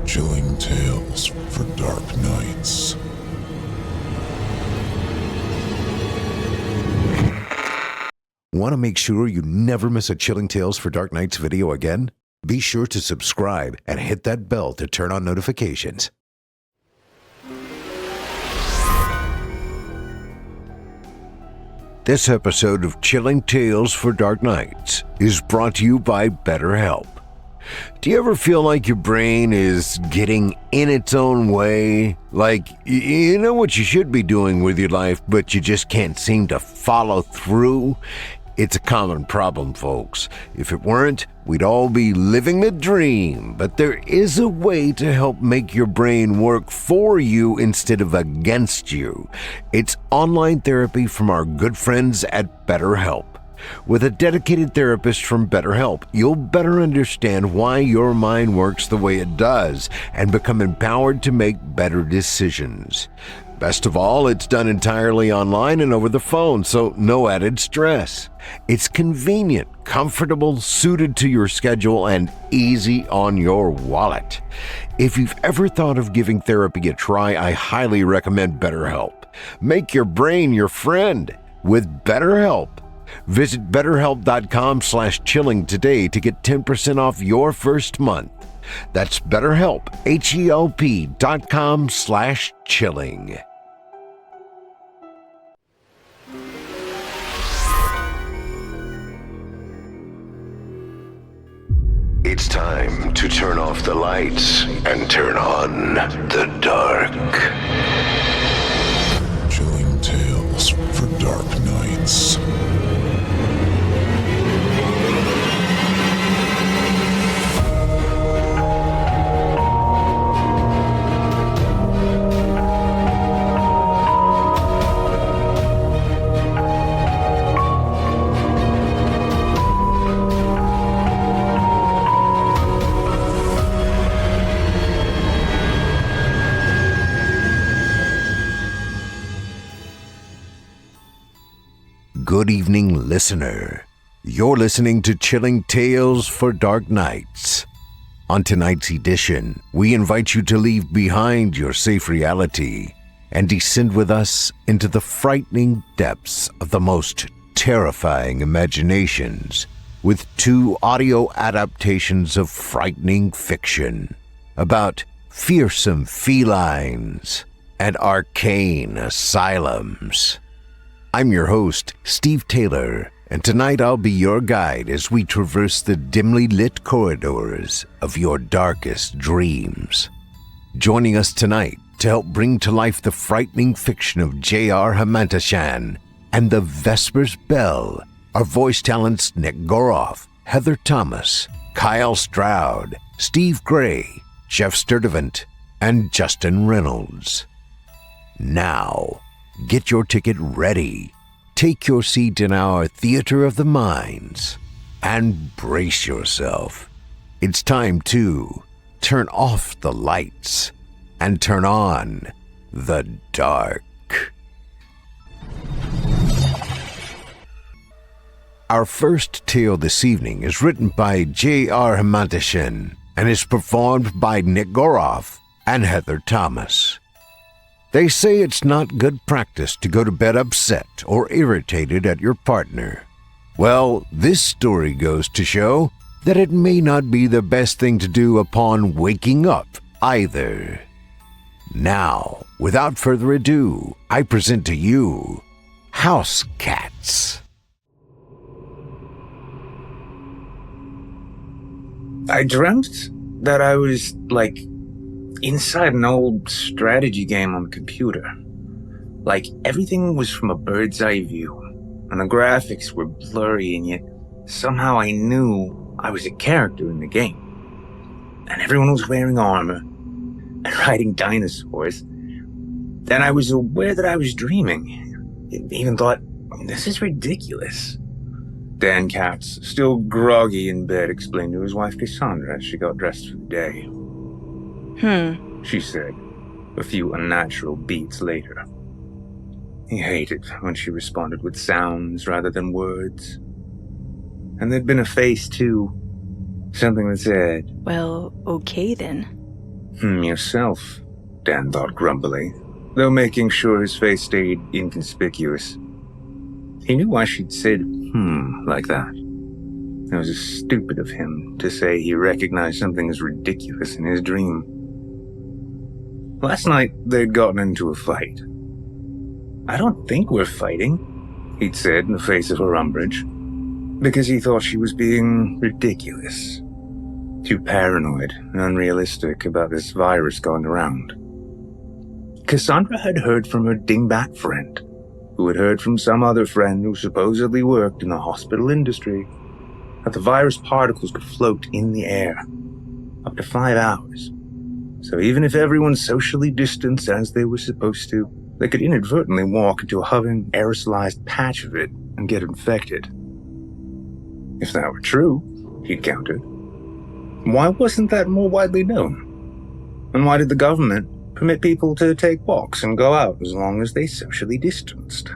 Chilling tales for dark nights. Want to make sure you never miss a Chilling Tales for Dark Nights video again? Be sure to subscribe and hit that bell to turn on notifications. This episode of Chilling Tales for Dark Nights is brought to you by BetterHelp. Do you ever feel like your brain is getting in its own way? Like, you know what you should be doing with your life, but you just can't seem to follow through? It's a common problem, folks. If it weren't, we'd all be living the dream. But there is a way to help make your brain work for you instead of against you. It's online therapy from our good friends at BetterHelp. With a dedicated therapist from BetterHelp, you'll better understand why your mind works the way it does and become empowered to make better decisions. Best of all, it's done entirely online and over the phone, so no added stress. It's convenient, comfortable, suited to your schedule, and easy on your wallet. If you've ever thought of giving therapy a try, I highly recommend BetterHelp. Make your brain your friend with BetterHelp. Visit BetterHelp.com/chilling today to get 10% off your first month. That's BetterHelp, HELP.com/chilling. It's time to turn off the lights and turn on the dark. Chilling tales for dark nights. Good evening, listener. You're listening to Chilling Tales for Dark Nights. On tonight's edition, we invite you to leave behind your safe reality and descend with us into the frightening depths of the most terrifying imaginations with two audio adaptations of frightening fiction about fearsome felines and arcane asylums. I'm your host, Steve Taylor, and tonight I'll be your guide as we traverse the dimly lit corridors of your darkest dreams. Joining us tonight to help bring to life the frightening fiction of J.R. Hamantaschen and the Vesper's Bell are voice talents Nick Goroff, Heather Thomas, Kyle Stroud, Steve Gray, Geoff Sturtevant, and Justin Reynolds. Now, get your ticket ready, take your seat in our theater of the minds, and brace yourself. It's time to turn off the lights and turn on the dark. Our first tale this evening is written by J.R. Hamantaschen and is performed by Nick Goroff and Heather Thomas. They say it's not good practice to go to bed upset or irritated at your partner. Well, this story goes to show that it may not be the best thing to do upon waking up either. Now, without further ado, I present to you House Cats. I dreamt that I was, inside an old strategy game on the computer. Like, everything was from a bird's eye view, and the graphics were blurry, and yet somehow I knew I was a character in the game. And everyone was wearing armor and riding dinosaurs. Then I was aware that I was dreaming. I even thought, this is ridiculous. Dan Katz, still groggy in bed, explained to his wife Cassandra as she got dressed for the day. She said, a few unnatural beats later. He hated when she responded with sounds rather than words. And there'd been a face, too. Something that said, Well, okay then. Yourself, Dan thought grumpily, though making sure his face stayed inconspicuous. He knew why she'd said, like that. It was stupid of him to say he recognized something as ridiculous in his dream. Last night, they'd gotten into a fight. I don't think we're fighting, he'd said in the face of her umbrage, because he thought she was being ridiculous. Too paranoid and unrealistic about this virus going around. Cassandra had heard from her dingbat friend, who had heard from some other friend who supposedly worked in the hospital industry, that the virus particles could float in the air up to 5 hours. So even if everyone socially distanced as they were supposed to, they could inadvertently walk into a hovering, aerosolized patch of it and get infected. If that were true, he'd countered, why wasn't that more widely known? And why did the government permit people to take walks and go out as long as they socially distanced?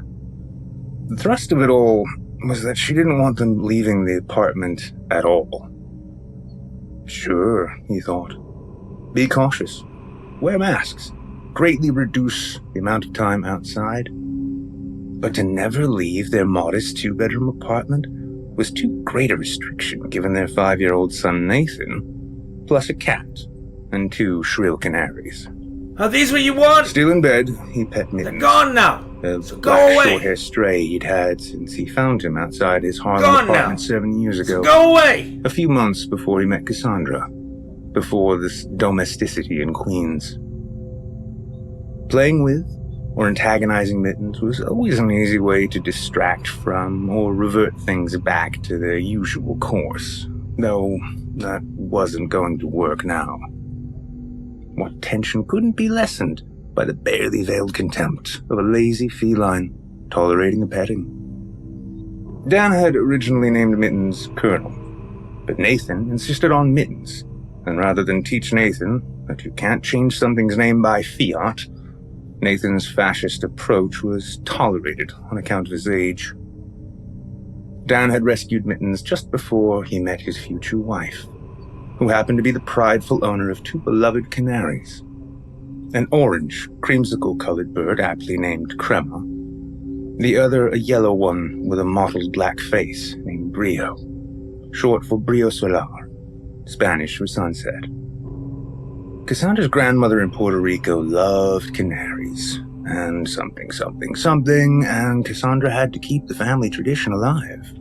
The thrust of it all was that she didn't want them leaving the apartment at all. Sure, he thought. Be cautious. Wear masks. Greatly reduce the amount of time outside. But to never leave their modest 2-bedroom apartment was too great a restriction given their 5-year-old son Nathan, plus a cat and 2 shrill canaries. Are these what you want? Still in bed, he pet Mittens. They're gone now. The So black go away. short-hair stray he'd had since he found him outside his Harlem Gone apartment now. 7 years ago. So go away. A few months before he met Cassandra. Before this domesticity in Queens. Playing with or antagonizing Mittens was always an easy way to distract from or revert things back to their usual course, though that wasn't going to work now. What tension couldn't be lessened by the barely veiled contempt of a lazy feline tolerating a petting. Dan had originally named Mittens Colonel, but Nathan insisted on Mittens, and rather than teach Nathan that you can't change something's name by fiat, Nathan's fascist approach was tolerated on account of his age. Dan had rescued Mittens just before he met his future wife, who happened to be the prideful owner of 2 beloved canaries. An orange, creamsicle-colored bird aptly named Crema, the other a yellow one with a mottled black face named Brio, short for Brio Solar, Spanish for sunset. Cassandra's grandmother in Puerto Rico loved canaries, and something, and Cassandra had to keep the family tradition alive.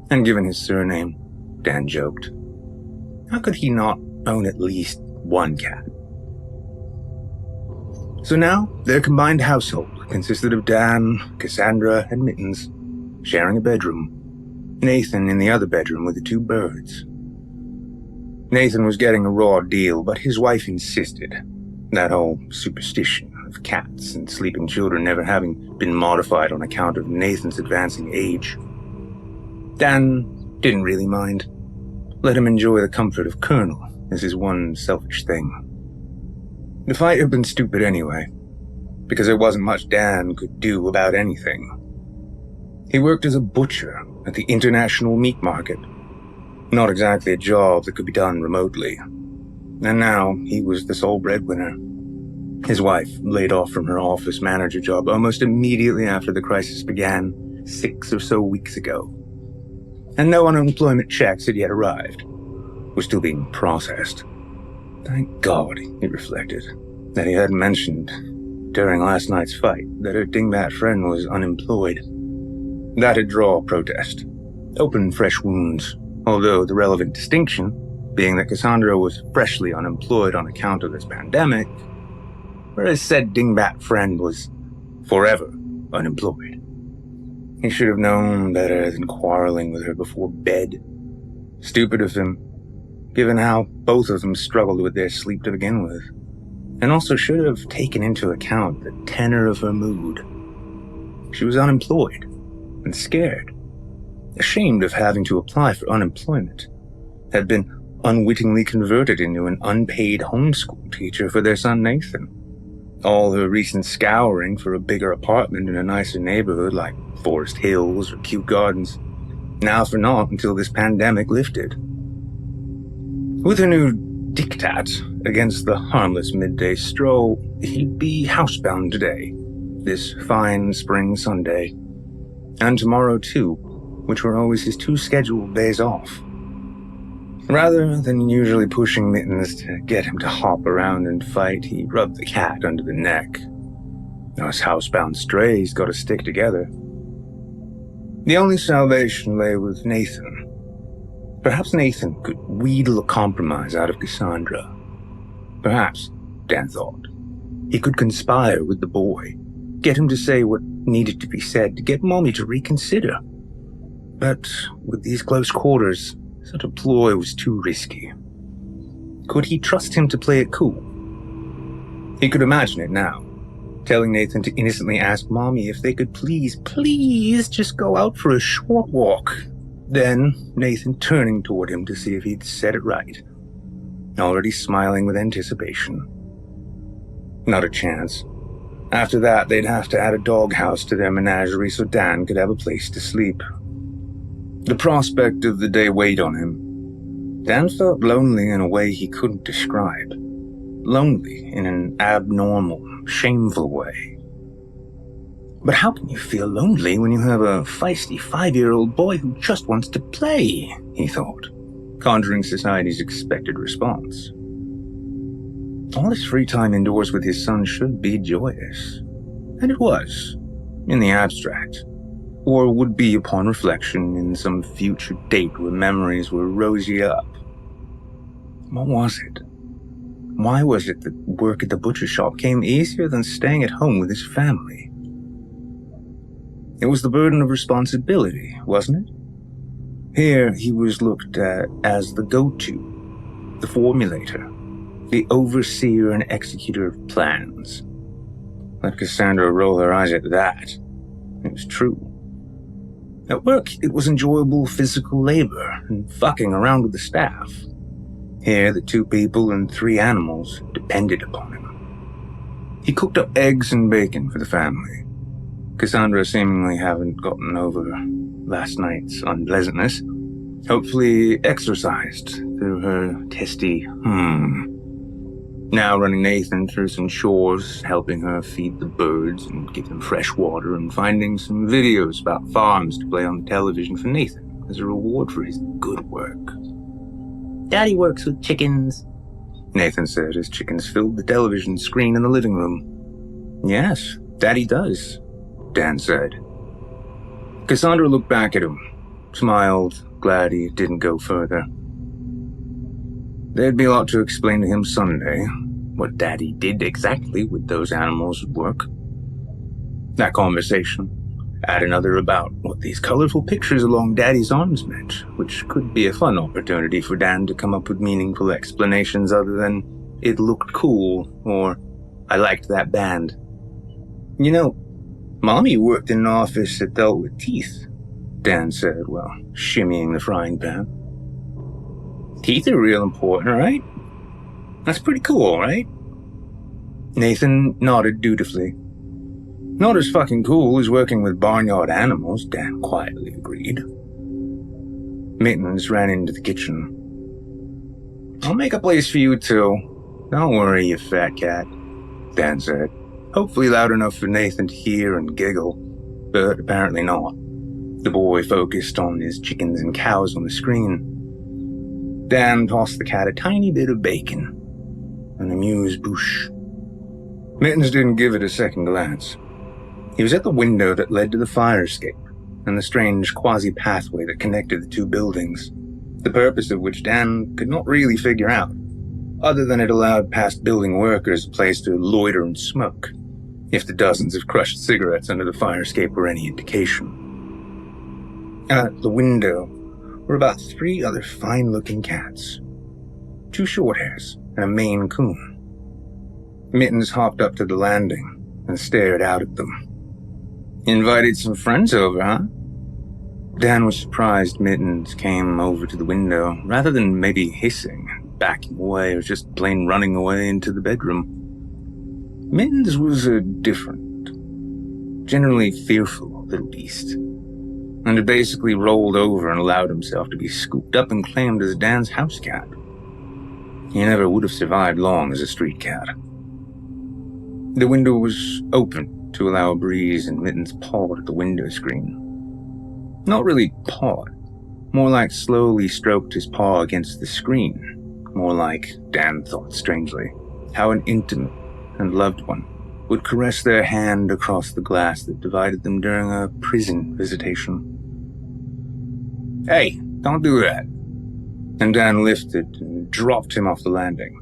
And given his surname, Dan joked, how could he not own at least 1 cat? So now, their combined household consisted of Dan, Cassandra, and Mittens, sharing a bedroom. Nathan in the other bedroom with the 2 birds. Nathan was getting a raw deal, but his wife insisted. That whole superstition of cats and sleeping children never having been modified on account of Nathan's advancing age. Dan didn't really mind. Let him enjoy the comfort of Colonel as his one selfish thing. The fight had been stupid anyway, because there wasn't much Dan could do about anything. He worked as a butcher at the International Meat Market. Not exactly a job that could be done remotely. And now he was the sole breadwinner. His wife laid off from her office manager job almost immediately after the crisis began 6 or so weeks ago. And no unemployment checks had yet arrived. Were still being processed. Thank God, he reflected, that he hadn't mentioned during last night's fight that her dingbat friend was unemployed. That'd draw protest. Open fresh wounds. Although the relevant distinction being that Cassandra was freshly unemployed on account of this pandemic, whereas said dingbat friend was forever unemployed. He should have known better than quarreling with her before bed. Stupid of him, given how both of them struggled with their sleep to begin with, and also should have taken into account the tenor of her mood. She was unemployed and scared. Ashamed of having to apply for unemployment, had been unwittingly converted into an unpaid homeschool teacher for their son Nathan. All her recent scouring for a bigger apartment in a nicer neighborhood like Forest Hills or Kew Gardens, now for naught until this pandemic lifted. With her new diktat against the harmless midday stroll, he'd be housebound today, this fine spring Sunday, and tomorrow too, which were always his 2 scheduled days off. Rather than usually pushing Mittens to get him to hop around and fight, he rubbed the cat under the neck. Us housebound strays gotta stick together. The only salvation lay with Nathan. Perhaps Nathan could wheedle a compromise out of Cassandra. Perhaps, Dan thought, he could conspire with the boy, get him to say what needed to be said to get Mommy to reconsider. But with these close quarters, such a ploy was too risky. Could he trust him to play it cool? He could imagine it now, telling Nathan to innocently ask Mommy if they could please just go out for a short walk. Then Nathan turning toward him to see if he'd said it right, already smiling with anticipation. Not a chance. After that, they'd have to add a doghouse to their menagerie so Dan could have a place to sleep. The prospect of the day weighed on him. Dan felt lonely in a way he couldn't describe. Lonely in an abnormal, shameful way. But how can you feel lonely when you have a feisty 5-year-old boy who just wants to play, he thought, conjuring society's expected response. All his free time indoors with his son should be joyous. And it was, in the abstract, or would be upon reflection in some future date where memories were rosy up. What was it? Why was it that work at the butcher shop came easier than staying at home with his family? It was the burden of responsibility, wasn't it? Here he was looked at as the go-to, the formulator, the overseer and executor of plans. Let Cassandra roll her eyes at that. It was true. At work, it was enjoyable physical labor and fucking around with the staff. Here, the 2 people and 3 animals depended upon him. He cooked up eggs and bacon for the family. Cassandra seemingly hadn't gotten over last night's unpleasantness. Hopefully exercised through her testy Now running Nathan through some chores, helping her feed the birds and give them fresh water, and finding some videos about farms to play on the television for Nathan as a reward for his good work. Daddy works with chickens, Nathan said as chickens filled the television screen in the living room. Yes, Daddy does, Dan said. Cassandra looked back at him, smiled, glad he didn't go further. There'd be a lot to explain to him Sunday, what Daddy did exactly with those animals' work. That conversation, add another about what these colorful pictures along Daddy's arms meant, which could be a fun opportunity for Dan to come up with meaningful explanations other than, it looked cool, or, I liked that band. You know, Mommy worked in an office that dealt with teeth, Dan said while shimmying the frying pan. Teeth are real important, right? That's pretty cool, right? Nathan nodded dutifully. Not as fucking cool as working with barnyard animals, Dan quietly agreed. Mittens ran into the kitchen. I'll make a place for you too. Don't worry, you fat cat, Dan said, hopefully loud enough for Nathan to hear and giggle, but apparently not. The boy focused on his chickens and cows on the screen. Dan tossed the cat a tiny bit of bacon, an amuse-bouche. Mittens didn't give it a second glance. He was at the window that led to the fire escape and the strange quasi-pathway that connected the 2 buildings, the purpose of which Dan could not really figure out, other than it allowed past building workers a place to loiter and smoke, if the dozens of crushed cigarettes under the fire escape were any indication. At the window were about 3 other fine-looking cats, 2 shorthairs and a Maine Coon. Mittens hopped up to the landing and stared out at them. Invited some friends over, huh? Dan was surprised Mittens came over to the window, rather than maybe hissing, backing away, or just plain running away into the bedroom. Mittens was a different, generally fearful little beast, and had basically rolled over and allowed himself to be scooped up and claimed as Dan's house cat. He never would have survived long as a street cat. The window was open to allow a breeze, and Mittens pawed at the window screen. Not really pawed, more like slowly stroked his paw against the screen. More like, Dan thought strangely, how an intimate and loved one would caress their hand across the glass that divided them during a prison visitation. "Hey, don't do that." And Dan lifted and dropped him off the landing.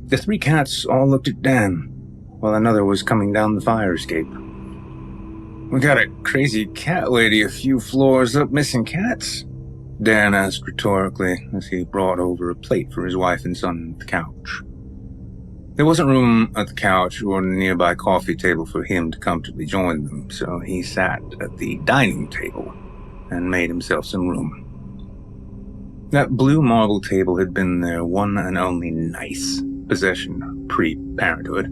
The three cats all looked at Dan, while another was coming down the fire escape. "We got a crazy cat lady a few floors up missing cats?" Dan asked rhetorically as he brought over a plate for his wife and son at the couch. There wasn't room at the couch or the nearby coffee table for him to comfortably join them, so he sat at the dining table and made himself some room. That blue marble table had been their one and only nice possession pre-parenthood.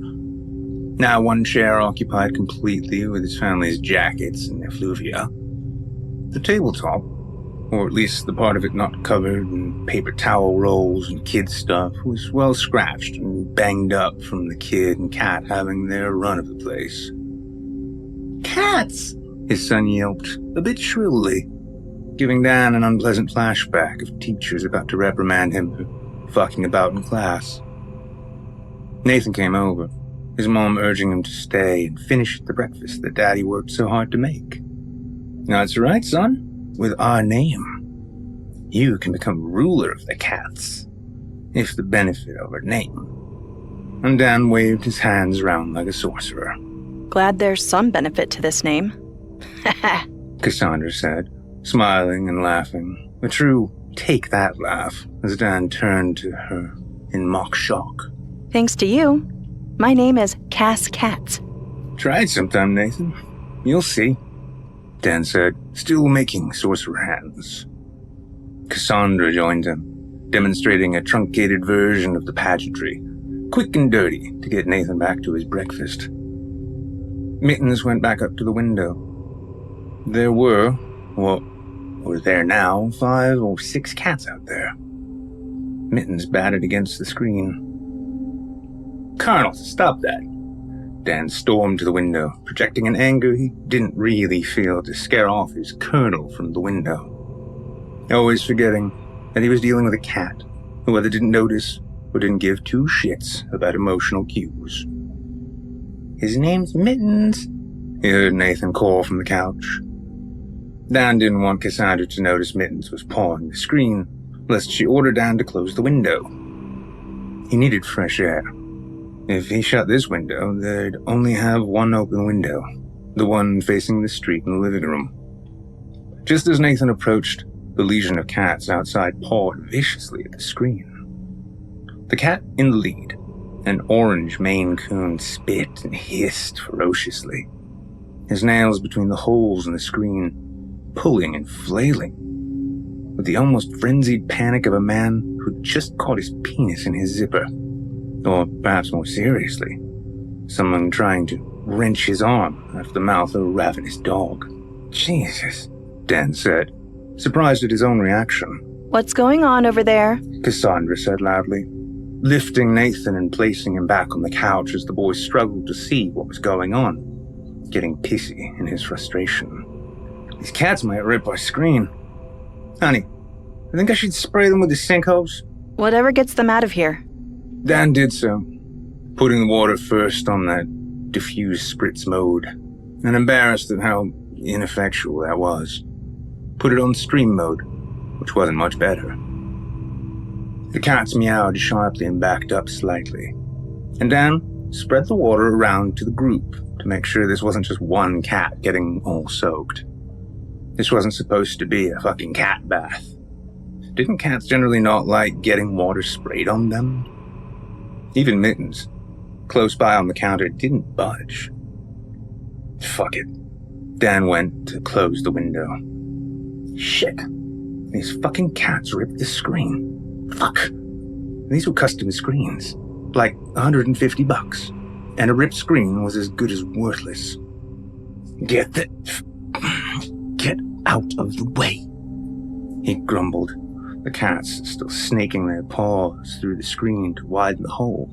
Now one chair occupied completely with his family's jackets and effluvia. The tabletop, or at least the part of it not covered in paper towel rolls and kid stuff, was well scratched and banged up from the kid and cat having their run of the place. "Cats!" his son yelped, a bit shrilly, giving Dan an unpleasant flashback of teachers about to reprimand him for fucking about in class. Nathan came over, his mom urging him to stay and finish the breakfast that Daddy worked so hard to make. "That's right, son. With our name, you can become ruler of the cats, if the benefit of our name." And Dan waved his hands around like a sorcerer. Glad there's some benefit to this name. Cassandra said, smiling and laughing, a true take that laugh as Dan turned to her in mock shock. Thanks to you, my name is Katz. "Try it sometime, Nathan. You'll see," Dan said, still making sorcerer hands. Cassandra joined him, demonstrating a truncated version of the pageantry, quick and dirty to get Nathan back to his breakfast. Mittens went back up to the window. There were there now 5 or 6 cats out there. Mittens batted against the screen. "Colonel, stop that!" Dan stormed to the window, projecting an anger he didn't really feel to scare off his colonel from the window. Always forgetting that he was dealing with a cat who either didn't notice or didn't give 2 shits about emotional cues. "His name's Mittens," he heard Nathan call from the couch. Dan didn't want Cassandra to notice Mittens was pawing the screen, lest she order Dan to close the window. He needed fresh air. If he shut this window, they'd only have one open window, the one facing the street in the living room. Just as Nathan approached, the legion of cats outside pawed viciously at the screen. The cat in the lead, an orange Maine Coon, spit and hissed ferociously, his nails between the holes in the screen, pulling and flailing, with the almost frenzied panic of a man who'd just caught his penis in his zipper. Or perhaps more seriously, someone trying to wrench his arm out of the mouth of a ravenous dog. "Jesus," Dan said, surprised at his own reaction. What's going on over there? Cassandra said loudly, lifting Nathan and placing him back on the couch as the boy struggled to see what was going on, getting pissy in his frustration. "These cats might rip our screen. Honey, I think I should spray them with the sink hose." Whatever gets them out of here. Dan did so, putting the water first on that diffuse spritz mode, and embarrassed at how ineffectual that was, put it on stream mode, which wasn't much better. The cats meowed sharply and backed up slightly, and Dan spread the water around to the group to make sure this wasn't just one cat getting all soaked. This wasn't supposed to be a fucking cat bath. Didn't cats generally not like getting water sprayed on them? Even Mittens, close by on the counter, didn't budge. Fuck it. Dan went to close the window. Shit. These fucking cats ripped the screen. Fuck. These were custom screens. Like $150. And a ripped screen was as good as worthless. Get out of the way, he grumbled, the cats still snaking their paws through the screen to widen the hole.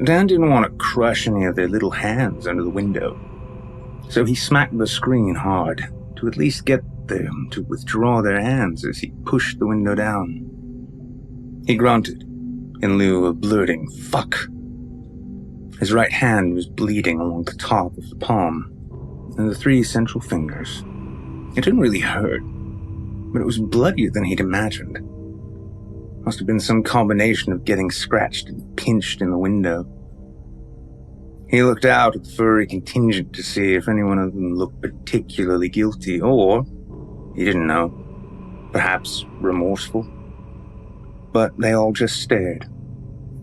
Dan didn't want to crush any of their little hands under the window, so he smacked the screen hard to at least get them to withdraw their hands as he pushed the window down. He grunted in lieu of blurting, "Fuck." His right hand was bleeding along the top of the palm and the 3 central fingers. It didn't really hurt, but it was bloodier than he'd imagined. Must have been some combination of getting scratched and pinched in the window. He looked out at the furry contingent to see if any one of them looked particularly guilty, or, he didn't know, perhaps remorseful. But they all just stared,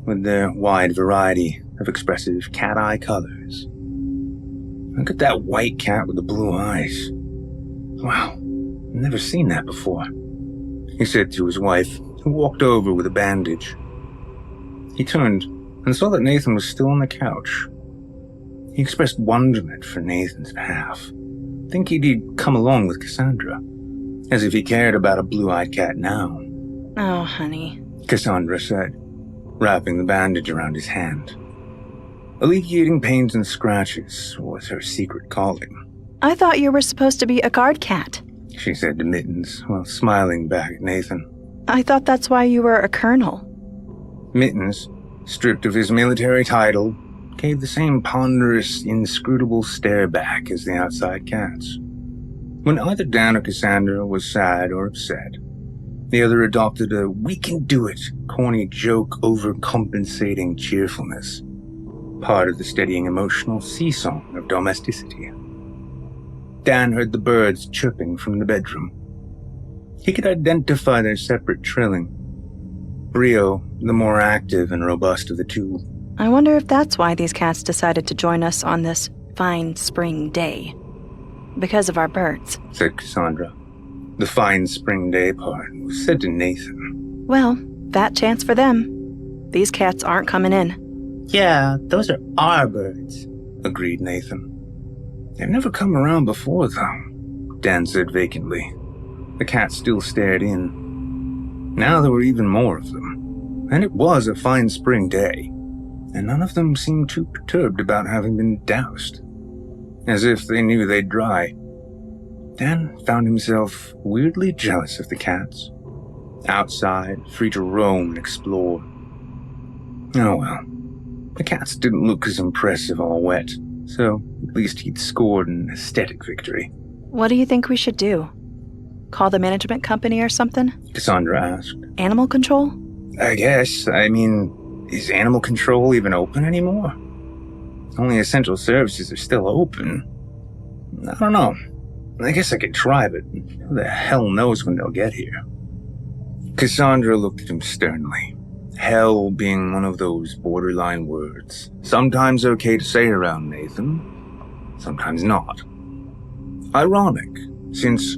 with their wide variety of expressive cat-eye colors. Look at that white cat with the blue eyes. Wow, I've never seen that before, he said to his wife, who walked over with a bandage. He turned and saw that Nathan was still on the couch. He expressed wonderment for Nathan's behalf, thinking he'd come along with Cassandra, as if he cared about a blue-eyed cat now. Oh, honey. Cassandra said, wrapping the bandage around his hand. Alleviating pains and scratches was her secret calling. I thought you were supposed to be a guard cat. She said to Mittens while smiling back at Nathan. I thought that's why you were a colonel. Mittens, stripped of his military title, gave the same ponderous, inscrutable stare back as the outside cats. When either Dan or Cassandra was sad or upset, the other adopted a we-can-do-it, corny joke overcompensating cheerfulness, part of the steadying emotional seesong of domesticity. Dan heard the birds chirping from the bedroom. He could identify their separate trilling. Brio, the more active and robust of the two. I wonder if that's why these cats decided to join us on this fine spring day. Because of our birds, said Cassandra. The fine spring day part was said to Nathan. Well, fat chance for them. These cats aren't coming in. Yeah, those are our birds, agreed Nathan. They've never come around before, though, Dan said vacantly. The cat still stared in. Now there were even more of them, and it was a fine spring day, and none of them seemed too perturbed about having been doused, as if they knew they'd dry. Dan found himself weirdly jealous of the cats, outside, free to roam and explore. Oh well, the cats didn't look as impressive all wet, so at least he'd scored an aesthetic victory. What do you think we should do? Call the management company or something? Cassandra asked. Animal control? I guess. I mean, is animal control even open anymore? Only essential services are still open. I don't know. I guess I could try, but who the hell knows when they'll get here? Cassandra looked at him sternly. Hell being one of those borderline words. Sometimes okay to say around Nathan, sometimes not. Ironic, since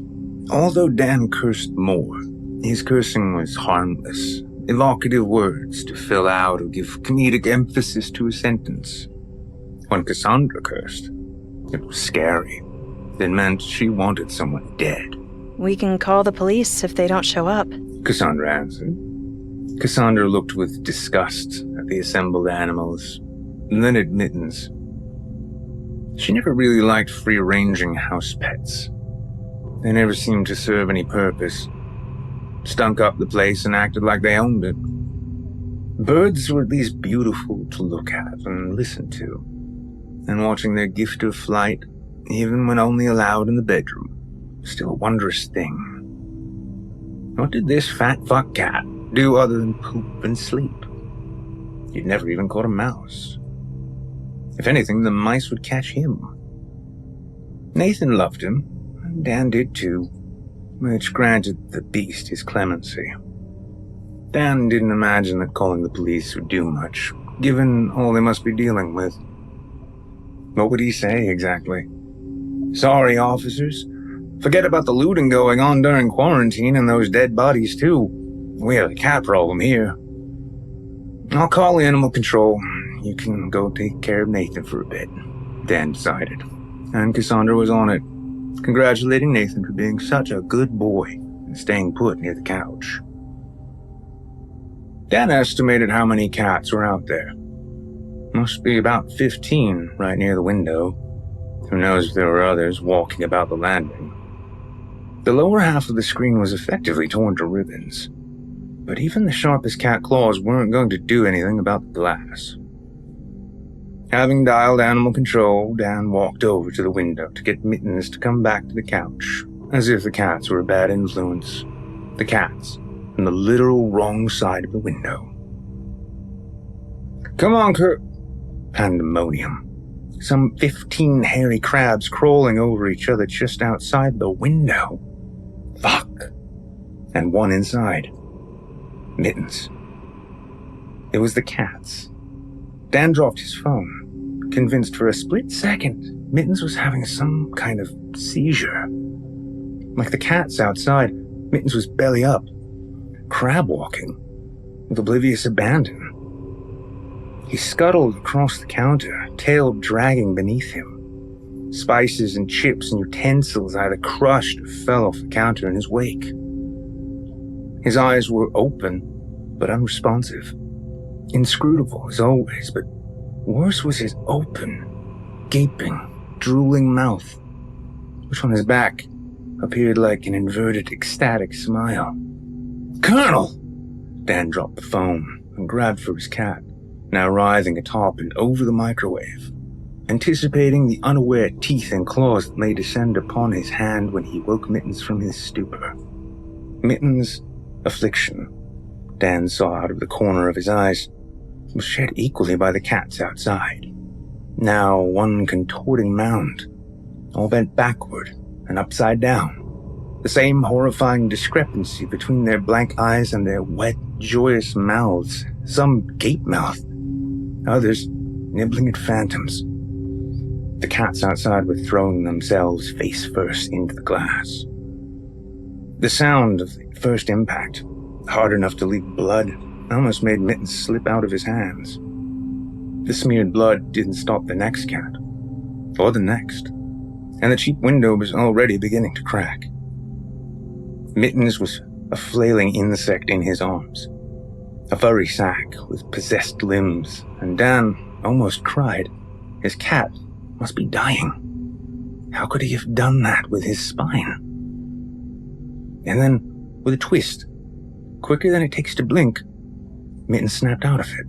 although Dan cursed more, his cursing was harmless, evocative words to fill out or give comedic emphasis to a sentence. When Cassandra cursed, it was scary. It meant she wanted someone dead. We can call the police if they don't show up, Cassandra answered. Cassandra looked with disgust at the assembled animals, and then at Mittens. She never really liked free-ranging house pets. They never seemed to serve any purpose. Stunk up the place and acted like they owned it. Birds were at least beautiful to look at and listen to, and watching their gift of flight, even when only allowed in the bedroom, was still a wondrous thing. What did this fat fuck cat do other than poop and sleep? He'd never even caught a mouse. If anything, the mice would catch him. Nathan loved him, and Dan did too, which granted the beast his clemency. Dan didn't imagine that calling the police would do much, given all they must be dealing with. What would he say exactly? Sorry, officers. Forget about the looting going on during quarantine and those dead bodies too. We have a cat problem here. I'll call animal control. You can go take care of Nathan for a bit, Dan decided. And Cassandra was on it, congratulating Nathan for being such a good boy and staying put near the couch. Dan estimated how many cats were out there. Must be about 15 right near the window. Who knows if there were others walking about the landing. The lower half of the screen was effectively torn to ribbons, but even the sharpest cat claws weren't going to do anything about the glass. Having dialed animal control, Dan walked over to the window to get Mittens to come back to the couch, as if the cats were a bad influence. The cats on the literal wrong side of the window. Come on, Kurt. Pandemonium. Some 15 hairy crabs crawling over each other just outside the window. Fuck. And one inside. Mittens. It was the cats. Dan dropped his phone, convinced for a split second Mittens was having some kind of seizure. Like the cats outside, Mittens was belly up, crab walking, with oblivious abandon. He scuttled across the counter, tail dragging beneath him. Spices and chips and utensils either crushed or fell off the counter in his wake. His eyes were open, but unresponsive. Inscrutable as always, but worse was his open, gaping, drooling mouth, which on his back appeared like an inverted, ecstatic smile. Colonel! Dan dropped the phone and grabbed for his cat, now writhing atop and over the microwave, anticipating the unaware teeth and claws that may descend upon his hand when he woke Mittens from his stupor. Mittens' affliction, Dan saw out of the corner of his eyes, was shared equally by the cats outside. Now one contorting mound, all bent backward and upside down. The same horrifying discrepancy between their blank eyes and their wet, joyous mouths, some gape-mouthed, others nibbling at phantoms. The cats outside were throwing themselves face first into the glass. The sound of the first impact, hard enough to leak blood, almost made Mittens slip out of his hands. The smeared blood didn't stop the next cat, or the next, and the cheap window was already beginning to crack. Mittens was a flailing insect in his arms, a furry sack with possessed limbs, and Dan almost cried. His cat must be dying. How could he have done that with his spine? And then, with a twist, quicker than it takes to blink, Mittens snapped out of it,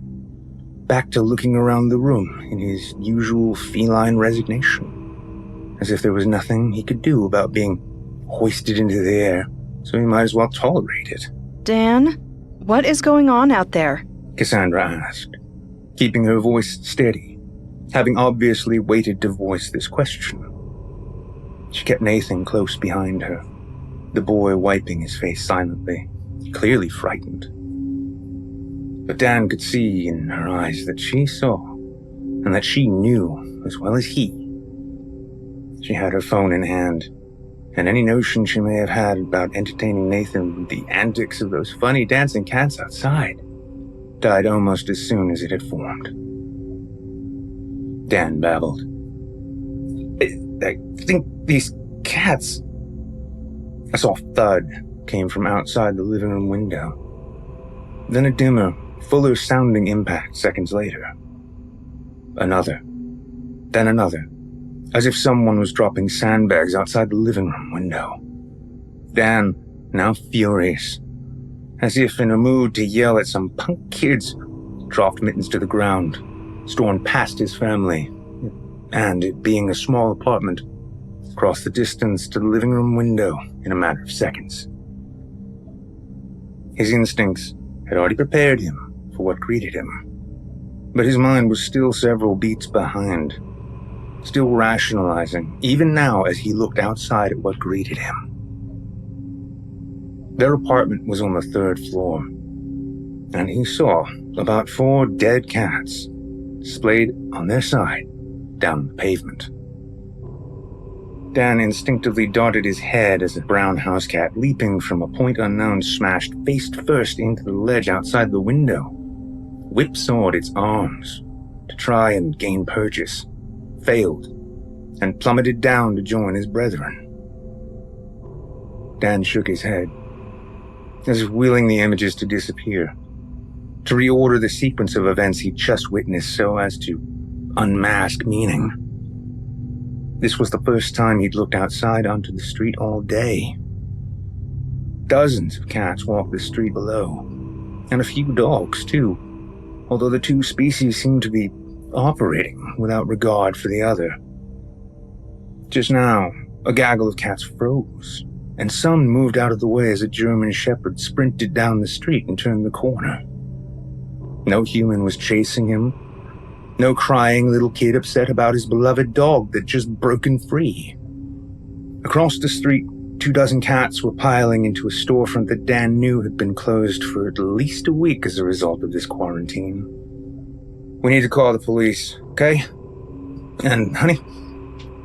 back to looking around the room in his usual feline resignation, as if there was nothing he could do about being hoisted into the air, so he might as well tolerate it. Dan, what is going on out there? Cassandra asked, keeping her voice steady, having obviously waited to voice this question. She kept Nathan close behind her, the boy wiping his face silently, clearly frightened. But Dan could see in her eyes that she saw, and that she knew as well as he. She had her phone in hand, and any notion she may have had about entertaining Nathan with the antics of those funny dancing cats outside died almost as soon as it had formed. Dan babbled. I think these cats... A soft thud came from outside the living room window. Then a dimmer, fuller-sounding impact seconds later. Another. Then another, as if someone was dropping sandbags outside the living room window. Dan, now furious, as if in a mood to yell at some punk kids, dropped Mittens to the ground, stormed past his family, and, it being a small apartment, crossed the distance to the living room window in a matter of seconds. His instincts had already prepared him for what greeted him, but his mind was still several beats behind, still rationalizing, even now as he looked outside at what greeted him. Their apartment was on the 3rd floor, and he saw about 4 dead cats splayed on their side down the pavement. Dan instinctively darted his head as a brown house cat, leaping from a point unknown, smashed face first into the ledge outside the window, whipsawed its arms to try and gain purchase, failed, and plummeted down to join his brethren. Dan shook his head, as if willing the images to disappear, to reorder the sequence of events he'd just witnessed so as to unmask meaning. This was the first time he'd looked outside onto the street all day. Dozens of cats walked the street below, and a few dogs, too, although the two species seemed to be operating without regard for the other. Just now, a gaggle of cats froze, and some moved out of the way as a German shepherd sprinted down the street and turned the corner. No human was chasing him. No crying little kid upset about his beloved dog that just broken free. Across the street, 24 cats were piling into a storefront that Dan knew had been closed for at least a week as a result of this quarantine. We need to call the police, okay? And, honey,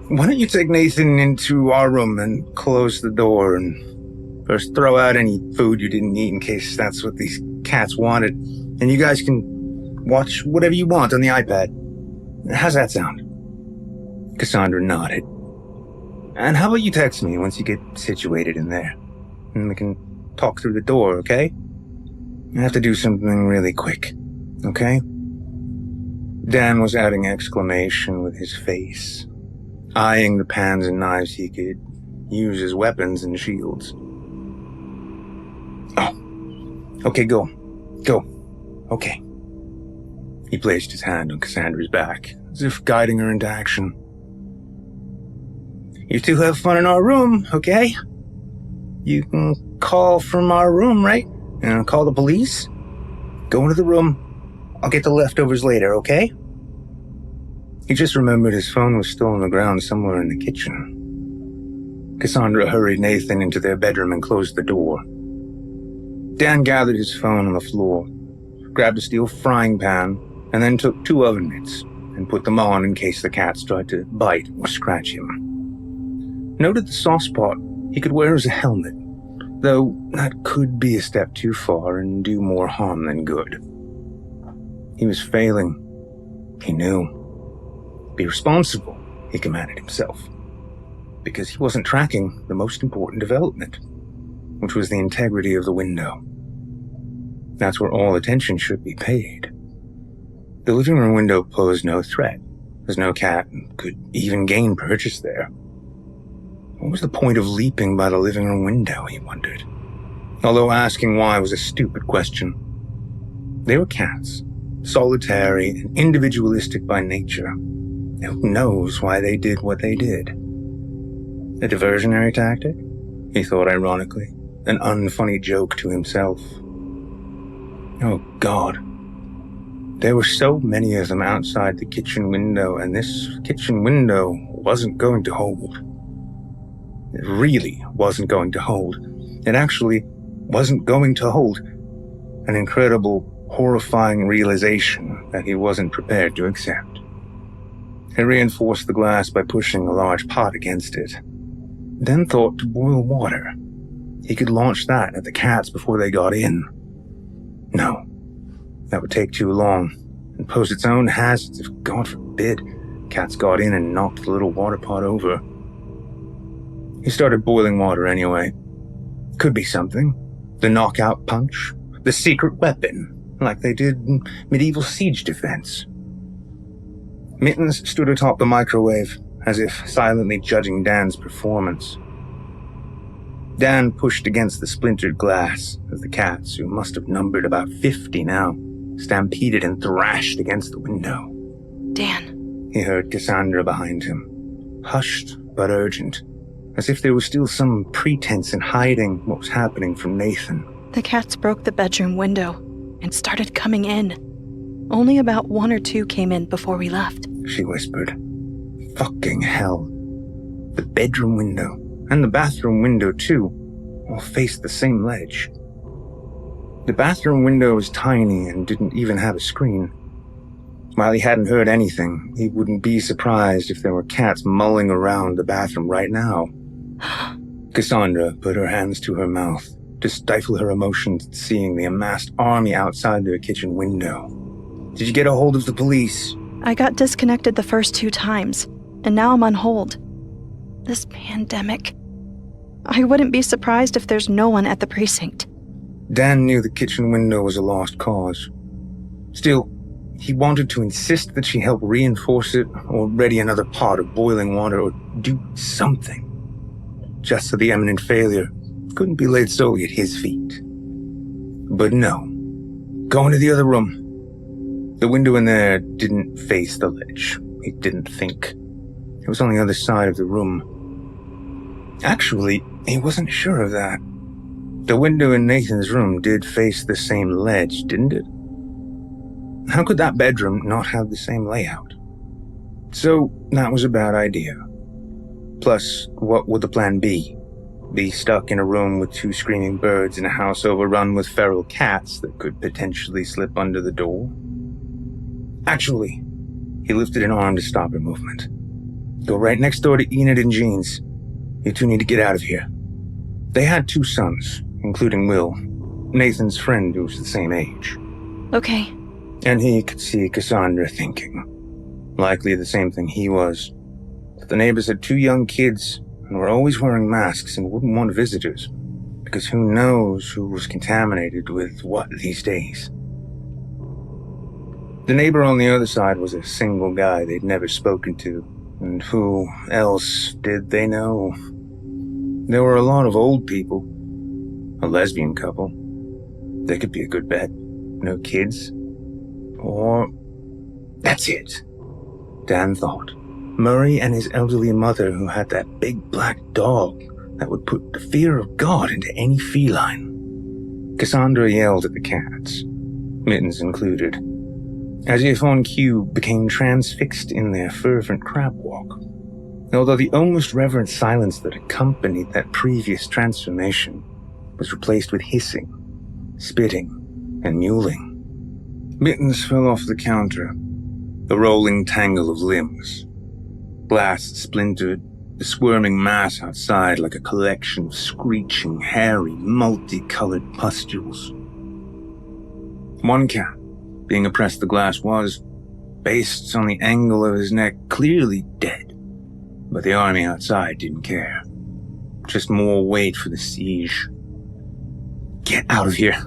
why don't you take Nathan into our room and close the door and first throw out any food you didn't eat in case that's what these cats wanted, and you guys can watch whatever you want on the iPad. How's that sound? Cassandra nodded. And how about you text me once you get situated in there, and we can talk through the door, okay? I have to do something really quick, okay? Dan was adding exclamation with his face, eyeing the pans and knives he could use as weapons and shields. Oh, okay, go, okay. He placed his hand on Cassandra's back, as if guiding her into action. You two have fun in our room, okay? You can call from our room, right? And call the police? Go into the room. I'll get the leftovers later, okay? He just remembered his phone was still on the ground somewhere in the kitchen. Cassandra hurried Nathan into their bedroom and closed the door. Dan gathered his phone on the floor, grabbed a steel frying pan, and then took 2 oven mitts and put them on in case the cats tried to bite or scratch him. Noted the soft spot he could wear as a helmet, though that could be a step too far and do more harm than good. He was failing. He knew. Be responsible, he commanded himself, because he wasn't tracking the most important development, which was the integrity of the window. That's where all attention should be paid. The living room window posed no threat, as no cat could even gain purchase there. What was the point of leaping by the living room window, he wondered, although asking why was a stupid question. They were cats, solitary and individualistic by nature. Who knows why they did what they did? A diversionary tactic? He thought ironically, an unfunny joke to himself. Oh God. There were so many of them outside the kitchen window, and this kitchen window wasn't going to hold. It really wasn't going to hold. It actually wasn't going to hold. An incredible, horrifying realization that he wasn't prepared to accept. He reinforced the glass by pushing a large pot against it, then thought to boil water. He could launch that at the cats before they got in. No, that would take too long and pose its own hazards if, God forbid, cats got in and knocked the little water pot over. He started boiling water anyway. Could be something. The knockout punch. The secret weapon, like they did in medieval siege defense. Mittens stood atop the microwave, as if silently judging Dan's performance. Dan pushed against the splintered glass as the cats, who must have numbered about 50 now, stampeded and thrashed against the window. Dan. He heard Cassandra behind him, hushed but urgent, as if there was still some pretense in hiding what was happening from Nathan. The cats broke the bedroom window and started coming in. Only about 1 or 2 came in before we left, she whispered. Fucking hell. The bedroom window, and the bathroom window too, all faced the same ledge. The bathroom window was tiny and didn't even have a screen. While he hadn't heard anything, he wouldn't be surprised if there were cats mulling around the bathroom right now. Cassandra put her hands to her mouth to stifle her emotions at seeing the amassed army outside their kitchen window. Did you get a hold of the police? I got disconnected the first 2 times, and now I'm on hold. This pandemic. I wouldn't be surprised if there's no one at the precinct. Dan knew the kitchen window was a lost cause. Still, he wanted to insist that she help reinforce it, or ready another pot of boiling water, or do something, just so the imminent failure couldn't be laid solely at his feet. But no. Go into the other room. The window in there didn't face the ledge. He didn't think. It was on the other side of the room. Actually, he wasn't sure of that. The window in Nathan's room did face the same ledge, didn't it? How could that bedroom not have the same layout? So, that was a bad idea. Plus, what would the plan be? Be stuck in a room with 2 screaming birds in a house overrun with feral cats that could potentially slip under the door? Actually, he lifted an arm to stop her movement. Go right next door to Enid and Jean's. You two need to get out of here. They had 2 sons, including Will, Nathan's friend who was the same age. Okay. And he could see Cassandra thinking. Likely the same thing he was. But the neighbors had 2 young kids and were always wearing masks and wouldn't want visitors, because who knows who was contaminated with what these days. The neighbor on the other side was a single guy they'd never spoken to, and who else did they know? There were a lot of old people. A lesbian couple. They could be a good bet. No kids. Or... that's it, Dan thought. Murray and his elderly mother, who had that big black dog that would put the fear of God into any feline. Cassandra yelled at the cats, Mittens included, as if on cue became transfixed in their fervent crab walk. Although the almost reverent silence that accompanied that previous transformation was replaced with hissing, spitting, and mewling. Mittens fell off the counter, a rolling tangle of limbs. Glass splintered, the squirming mass outside like a collection of screeching, hairy, multicolored pustules. One cat, being oppressed the glass, was, based on the angle of his neck, clearly dead. But the army outside didn't care. Just more weight for the siege. Get out of here.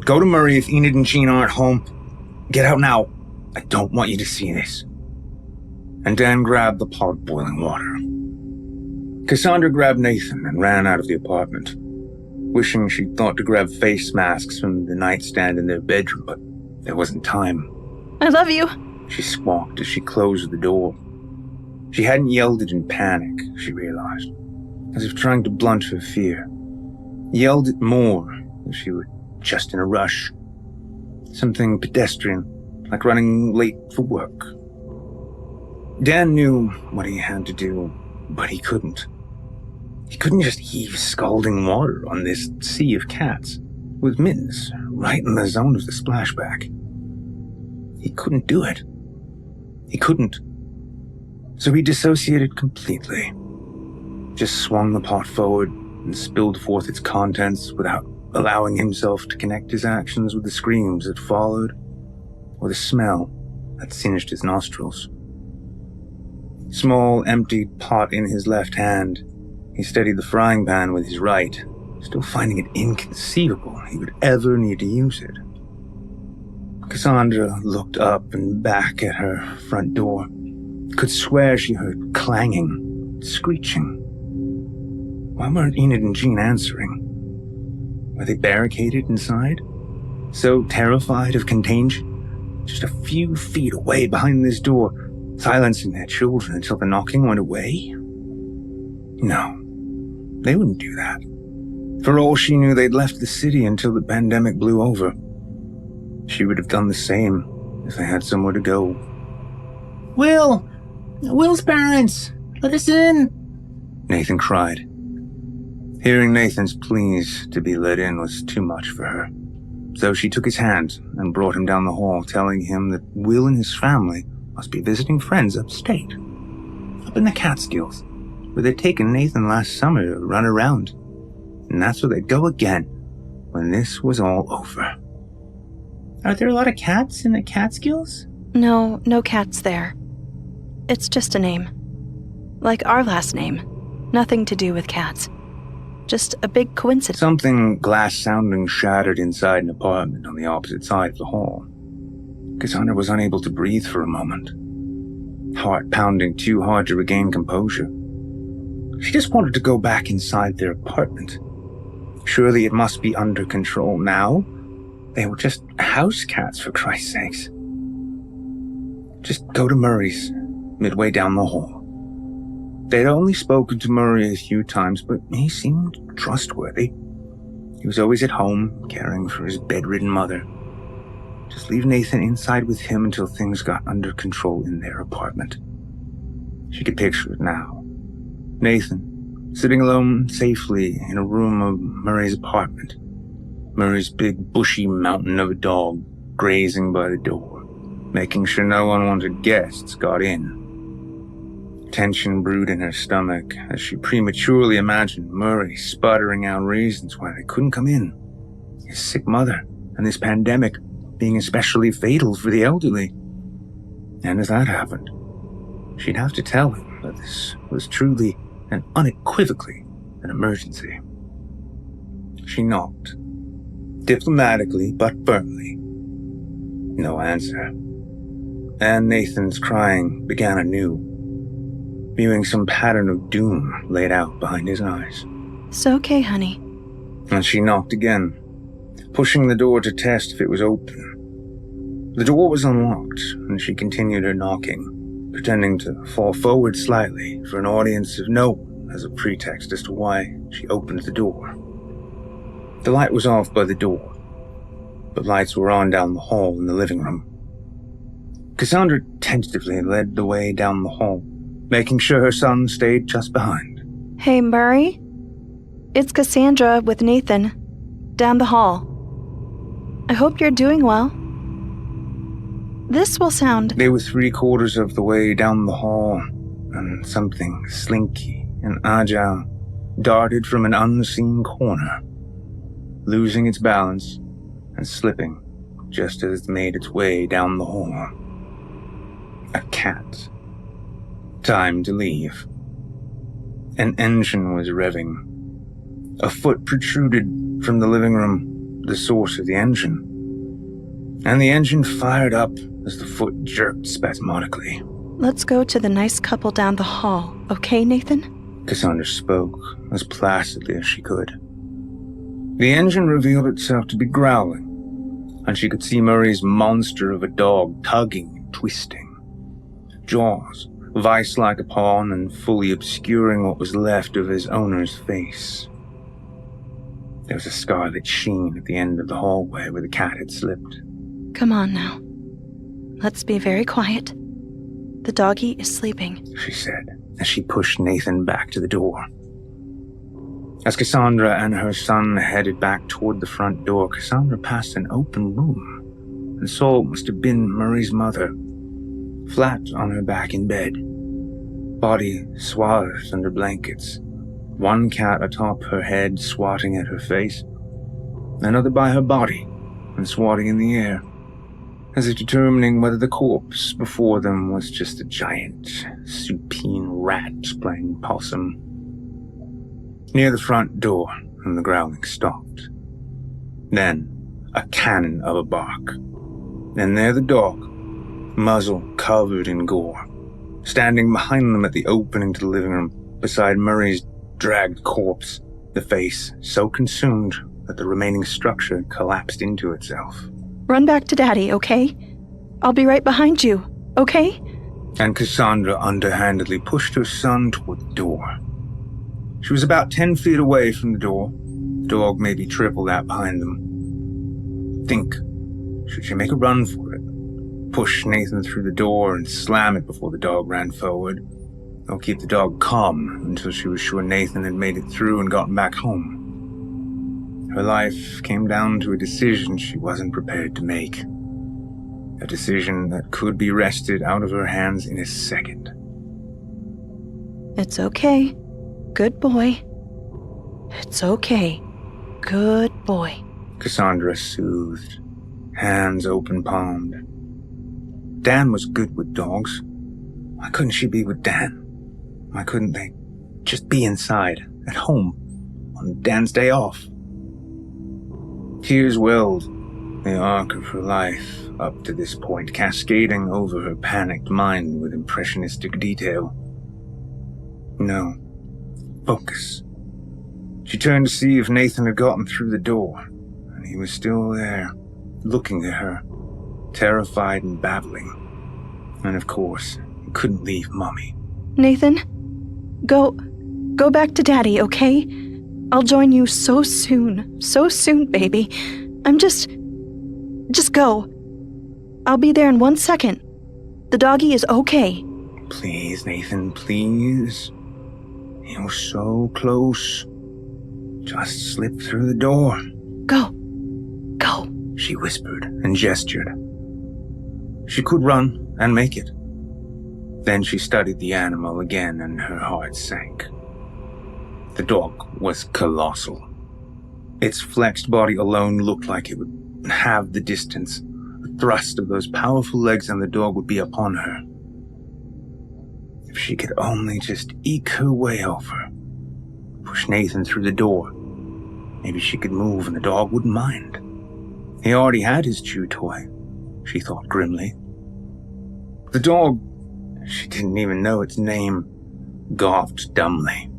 Go to Murray if Enid and Jean aren't home. Get out now. I don't want you to see this. And Dan grabbed the pot of boiling water. Cassandra grabbed Nathan and ran out of the apartment, wishing she'd thought to grab face masks from the nightstand in their bedroom, but there wasn't time. I love you, she squawked as she closed the door. She hadn't yelled it in panic, she realized, as if trying to blunt her fear. Yelled it more if she were just in a rush. Something pedestrian, like running late for work. Dan knew what he had to do, but he couldn't. He couldn't just heave scalding water on this sea of cats, with Mittens right in the zone of the splashback. He couldn't do it. He couldn't. So he dissociated completely. Just swung the pot forward and spilled forth its contents without allowing himself to connect his actions with the screams that followed, or the smell that singed his nostrils. Small, emptied pot in his left hand, he steadied the frying pan with his right, still finding it inconceivable he would ever need to use it. Cassandra looked up and back at her front door, could swear she heard clanging, screeching. Why weren't Enid and Jean answering? Were they barricaded inside? So terrified of contagion? Just a few feet away behind this door, silencing their children until the knocking went away? No, they wouldn't do that. For all she knew, they'd left the city until the pandemic blew over. She would have done the same if they had somewhere to go. Will's parents! Let us in! Nathan cried. Hearing Nathan's pleas to be let in was too much for her. So she took his hand and brought him down the hall, telling him that Will and his family must be visiting friends upstate, up in the Catskills, where they'd taken Nathan last summer to run around. And that's where they'd go again when this was all over. Are there a lot of cats in the Catskills? No cats there. It's just a name. Like our last name. Nothing to do with cats. Just a big coincidence. Something glass-sounding shattered inside an apartment on the opposite side of the hall. Cassandra was unable to breathe for a moment, heart pounding too hard to regain composure. She just wanted to go back inside their apartment. Surely it must be under control now. They were just house cats, for Christ's sakes. Just go to Murray's, midway down the hall. They'd only spoken to Murray a few times, but he seemed trustworthy. He was always at home, caring for his bedridden mother. Just leave Nathan inside with him until things got under control in their apartment. She could picture it now. Nathan, sitting alone safely in a room of Murray's apartment. Murray's big bushy mountain of a dog grazing by the door, making sure no unwanted guests got in. Tension brewed in her stomach as she prematurely imagined Murray sputtering out reasons why they couldn't come in. His sick mother and this pandemic being especially fatal for the elderly. And if that happened, she'd have to tell him that this was truly and unequivocally an emergency. She knocked, diplomatically but firmly. No answer. And Nathan's crying began anew, viewing some pattern of doom laid out behind his eyes. It's okay, honey. And she knocked again, pushing the door to test if it was open. The door was unlocked, and she continued her knocking, pretending to fall forward slightly for an audience of no one as a pretext as to why she opened the door. The light was off by the door, but lights were on down the hall in the living room. Cassandra tentatively led the way down the hall, making sure her son stayed just behind. Hey, Murray? It's Cassandra with Nathan, down the hall. I hope you're doing well. This will sound... They were 3/4 of the way down the hall, and something slinky and agile darted from an unseen corner, losing its balance and slipping just as it made its way down the hall. A cat. Time to leave. An engine was revving. A foot protruded from the living room, the source of the engine. And the engine fired up as the foot jerked spasmodically. Let's go to the nice couple down the hall, okay, Nathan? Cassandra spoke as placidly as she could. The engine revealed itself to be growling, and she could see Murray's monster of a dog tugging and twisting. Jaws, vice-like upon and fully obscuring what was left of his owner's face. There was a scarlet sheen at the end of the hallway where the cat had slipped. Come on now. Let's be very quiet. The doggy is sleeping, She said, as she pushed Nathan back to the door. As Cassandra and her son headed back toward the front door, Cassandra passed an open room and saw what must have been Murray's mother, flat on her back in bed, body swathed under blankets, one cat atop her head swatting at her face, another by her body and swatting in the air, as if determining whether the corpse before them was just a giant, supine rat playing possum. Near the front door, and the growling stopped. Then, a cannon of a bark. And there the dog, muzzle covered in gore, standing behind them at the opening to the living room, beside Murray's dragged corpse, the face so consumed that the remaining structure collapsed into itself. Run back to Daddy, okay? I'll be right behind you, okay? And Cassandra underhandedly pushed her son toward the door. She was about 10 feet away from the door, the dog maybe triple that behind them. Think, should she make a run for it? Push Nathan through the door and slam it before the dog ran forward, or keep the dog calm until she was sure Nathan had made it through and gotten back home? Her life came down to a decision she wasn't prepared to make. A decision that could be wrested out of her hands in a second. It's okay. Good boy. It's okay. Good boy. Cassandra soothed, hands open-palmed. Dan was good with dogs. Why couldn't she be with Dan? Why couldn't they just be inside, at home, on Dan's day off. Tears welled the arc of her life up to this point, cascading over her panicked mind with impressionistic detail. No. Focus. She turned to see if Nathan had gotten through the door, and he was still there, looking at her, terrified and babbling. And of course, he couldn't leave Mommy. Nathan, go back to Daddy, okay? I'll join you so soon, baby. Just go. I'll be there in 1 second. The doggy is okay. Please, Nathan, please. You're so close. Just slip through the door. Go, she whispered and gestured. She could run and make it. Then she studied the animal again and her heart sank. The dog was colossal. Its flexed body alone looked like it would have the distance. The thrust of those powerful legs and the dog would be upon her. If she could only just eke her way over, push Nathan through the door, maybe she could move and the dog wouldn't mind. He already had his chew toy, she thought grimly. The dog, she didn't even know its name, gawped dumbly.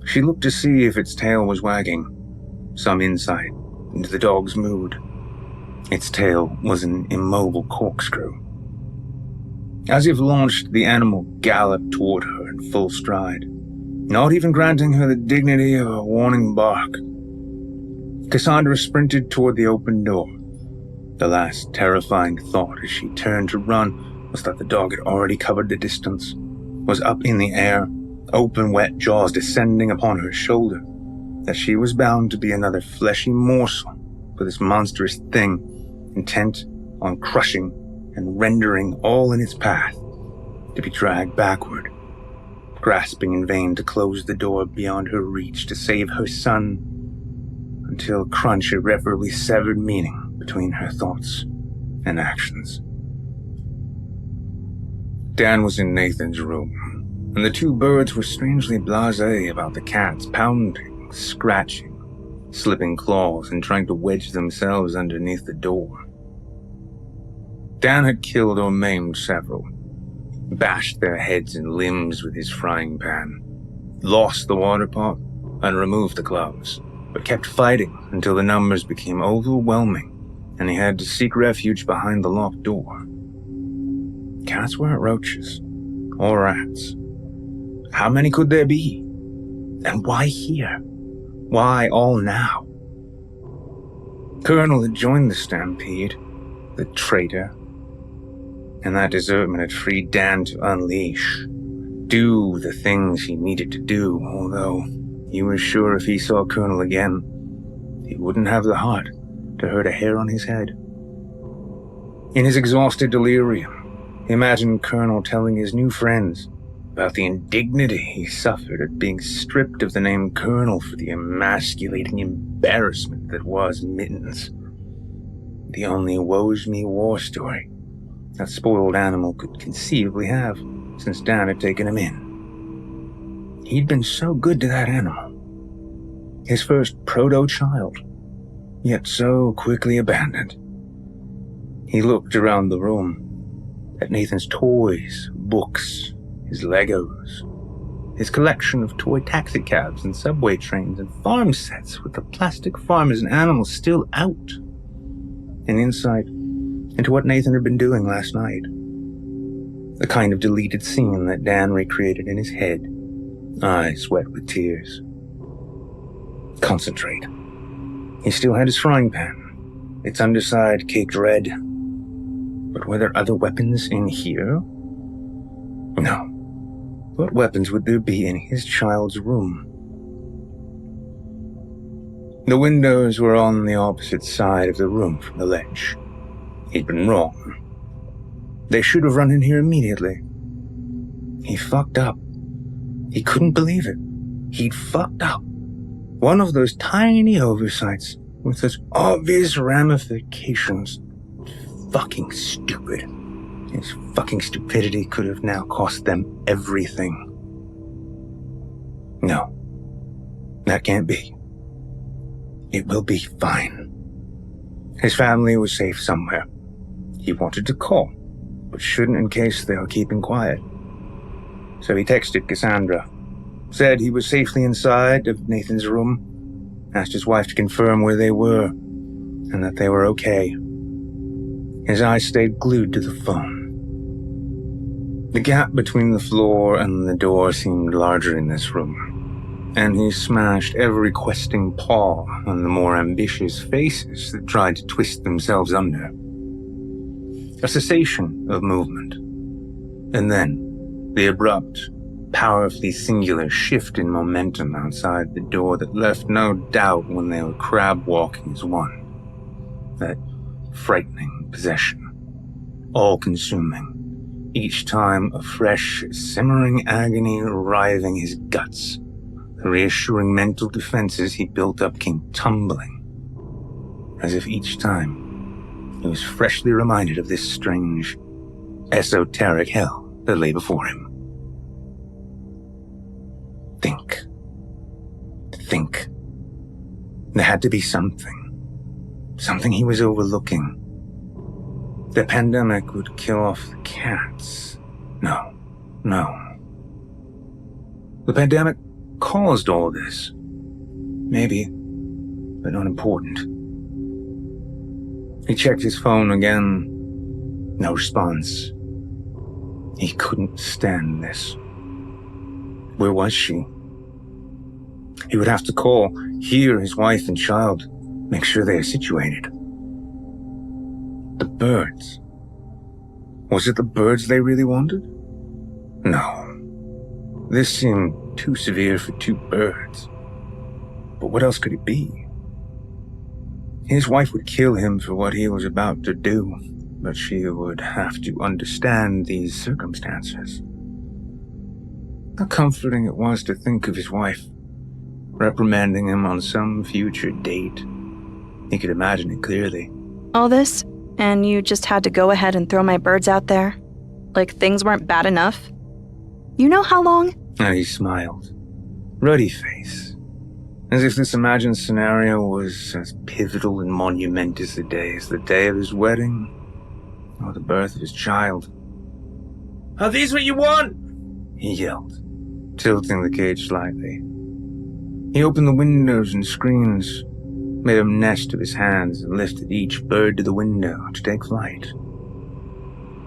She looked to see if its tail was wagging, some insight into the dog's mood. Its tail was an immobile corkscrew. As if launched, the animal galloped toward her in full stride, not even granting her the dignity of a warning bark. Cassandra sprinted toward the open door. The last terrifying thought as she turned to run was that the dog had already covered the distance, was up in the air, open wet jaws descending upon her shoulder, that she was bound to be another fleshy morsel for this monstrous thing, intent on crushing and rendering all in its path, to be dragged backward, grasping in vain to close the door beyond her reach to save her son, until crunch irreparably severed meaning between her thoughts and actions. Dan was in Nathan's room, and the two birds were strangely blasé about the cats pounding, scratching, slipping claws and trying to wedge themselves underneath the door. Dan had killed or maimed several, bashed their heads and limbs with his frying pan, lost the water pot, and removed the gloves, but kept fighting until the numbers became overwhelming and he had to seek refuge behind the locked door. Cats weren't roaches or rats. How many could there be? And why here? Why all now? Colonel had joined the stampede, the traitor, and that desertment had freed Dan to unleash, do the things he needed to do, although he was sure if he saw Colonel again, he wouldn't have the heart to hurt a hair on his head. In his exhausted delirium, he imagined Colonel telling his new friends about the indignity he suffered at being stripped of the name Colonel for the emasculating embarrassment that was Mittens. The only woes-me war story that spoiled animal could conceivably have since Dan had taken him in. He'd been so good to that animal. His first proto-child, yet so quickly abandoned. He looked around the room at Nathan's toys, books, his Legos, his collection of toy taxicabs and subway trains and farm sets with the plastic farmers and animals still out. An insight into what Nathan had been doing last night. The kind of deleted scene that Dan recreated in his head, eyes wet with tears. Concentrate. He still had his frying pan, its underside caked red. But were there other weapons in here? No. What weapons would there be in his child's room? The windows were on the opposite side of the room from the ledge. He'd been wrong. They should have run in here immediately. He fucked up. He couldn't believe it. He'd fucked up. One of those tiny oversights with such obvious ramifications. Fucking stupid. His fucking stupidity could have now cost them everything. No. That can't be. It will be fine. His family was safe somewhere. He wanted to call, but shouldn't in case they were keeping quiet. So he texted Cassandra, said he was safely inside of Nathan's room, asked his wife to confirm where they were, and that they were okay. His eyes stayed glued to the phone. The gap between the floor and the door seemed larger in this room, and he smashed every questing paw on the more ambitious faces that tried to twist themselves under. A cessation of movement, and then the abrupt, powerfully singular shift in momentum outside the door that left no doubt when they were crab-walking as one. That frightening possession, all-consuming, each time a fresh, simmering agony writhing his guts. The reassuring mental defenses he built up came tumbling, as if each time he was freshly reminded of this strange, esoteric hell that lay before him. Think. There had to be something he was overlooking. The pandemic would kill off the cats. No. The pandemic caused all this. Maybe, but not important. He checked his phone again. No response. He couldn't stand this. Where was she? He would have to call, hear his wife and child, make sure they are situated. The birds. Was it the birds they really wanted? No. This seemed too severe for two birds. But what else could it be? His wife would kill him for what he was about to do, but she would have to understand these circumstances. How comforting it was to think of his wife reprimanding him on some future date. He could imagine it clearly. All this, and you just had to go ahead and throw my birds out there? Like things weren't bad enough? You know how long? And he smiled. Ruddy face. As if this imagined scenario was as pivotal and monumentous a day as the day of his wedding or the birth of his child. Are these what you want? He yelled, tilting the cage slightly. He opened the windows and screens, made a nest of his hands and lifted each bird to the window to take flight.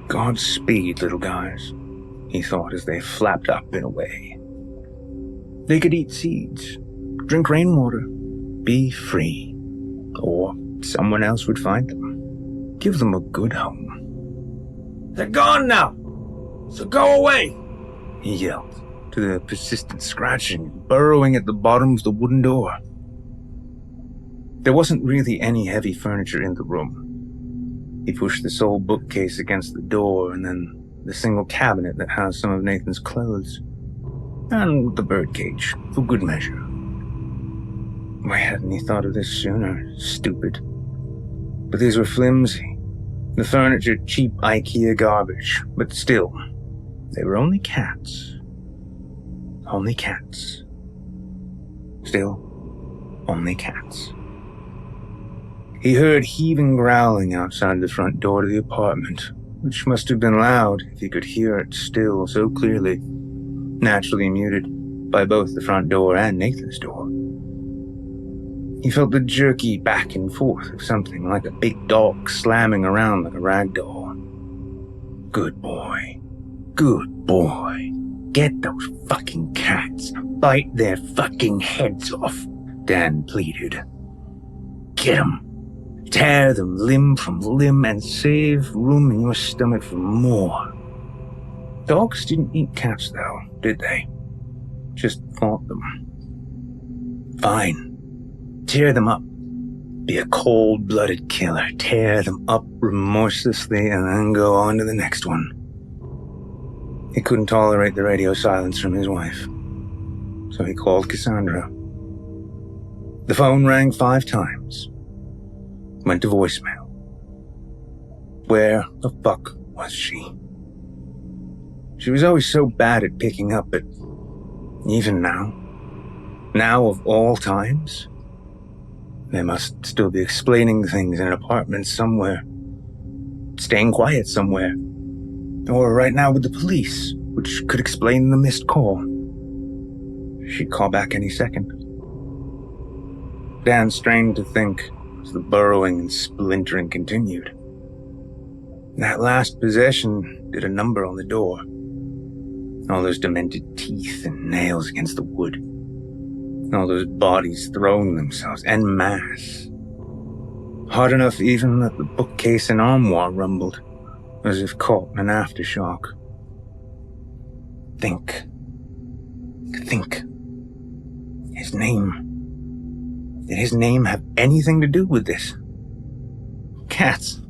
Godspeed, little guys, he thought as they flapped up and away. They could eat seeds, drink rainwater, be free, or someone else would find them, give them a good home. They're gone now, so go away, he yelled, to the persistent scratching and burrowing at the bottom of the wooden door. There wasn't really any heavy furniture in the room. He pushed the sole bookcase against the door and then the single cabinet that housed some of Nathan's clothes. And the birdcage, for good measure. Why hadn't he thought of this sooner? Stupid. But these were flimsy. The furniture cheap IKEA garbage, but still, they were only cats. Only cats. Still, only cats. He heard heaving growling outside the front door to the apartment, which must have been loud if he could hear it still so clearly, naturally muted by both the front door and Nathan's door. He felt the jerky back and forth of something like a big dog slamming around like a rag doll. Good boy. Good boy. Get those fucking cats. Bite their fucking heads off, Dan pleaded. Get them. Tear them limb from limb and save room in your stomach for more. Dogs didn't eat cats, though, did they? Just fought them. Fine. Tear them up. Be a cold-blooded killer. Tear them up remorselessly and then go on to the next one. He couldn't tolerate the radio silence from his wife, so he called Cassandra. The phone rang 5 times. Went to voicemail. Where the fuck was she? She was always so bad at picking up, but even now, Now, of all times, they must still be explaining things in an apartment somewhere, staying quiet somewhere, or right now with the police, which could explain the missed call. She'd call back any second. Dan strained to think as the burrowing and splintering continued. That last possession did a number on the door. All those demented teeth and nails against the wood. All those bodies throwing themselves en masse. Hard enough even that the bookcase and armoire rumbled, as if caught in an aftershock. Think. His name. Did his name have anything to do with this? Cats.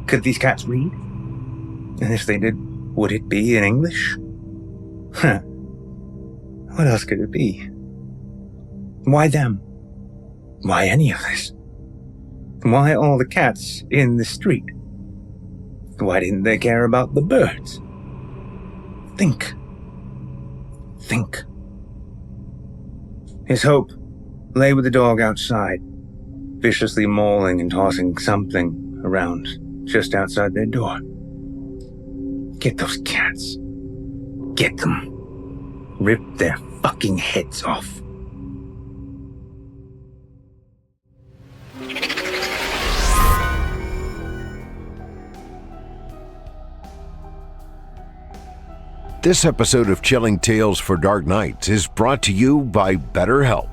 Could these cats read? And if they did, would it be in English? What else could it be? Why them? Why any of this? Why all the cats in the street? Why didn't they care about the birds? Think. His hope lay with the dog outside, viciously mauling and tossing something around just outside their door. Get those cats. Get them. Rip their fucking heads off. This episode of Chilling Tales for Dark Nights is brought to you by BetterHelp.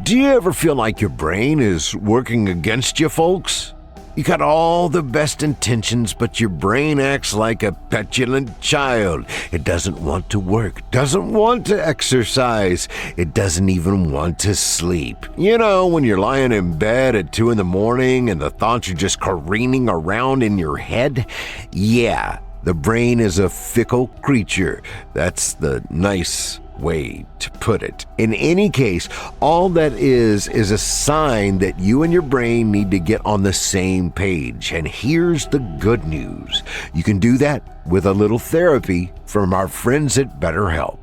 Do you ever feel like your brain is working against you, folks? You got all the best intentions, but your brain acts like a petulant child. It doesn't want to work, doesn't want to exercise, it doesn't even want to sleep. You know, when you're lying in bed at 2 a.m. and the thoughts are just careening around in your head? Yeah, the brain is a fickle creature. That's the nice way to put it. In any case, all that is a sign that you and your brain need to get on the same page. And here's the good news. You can do that with a little therapy from our friends at BetterHelp.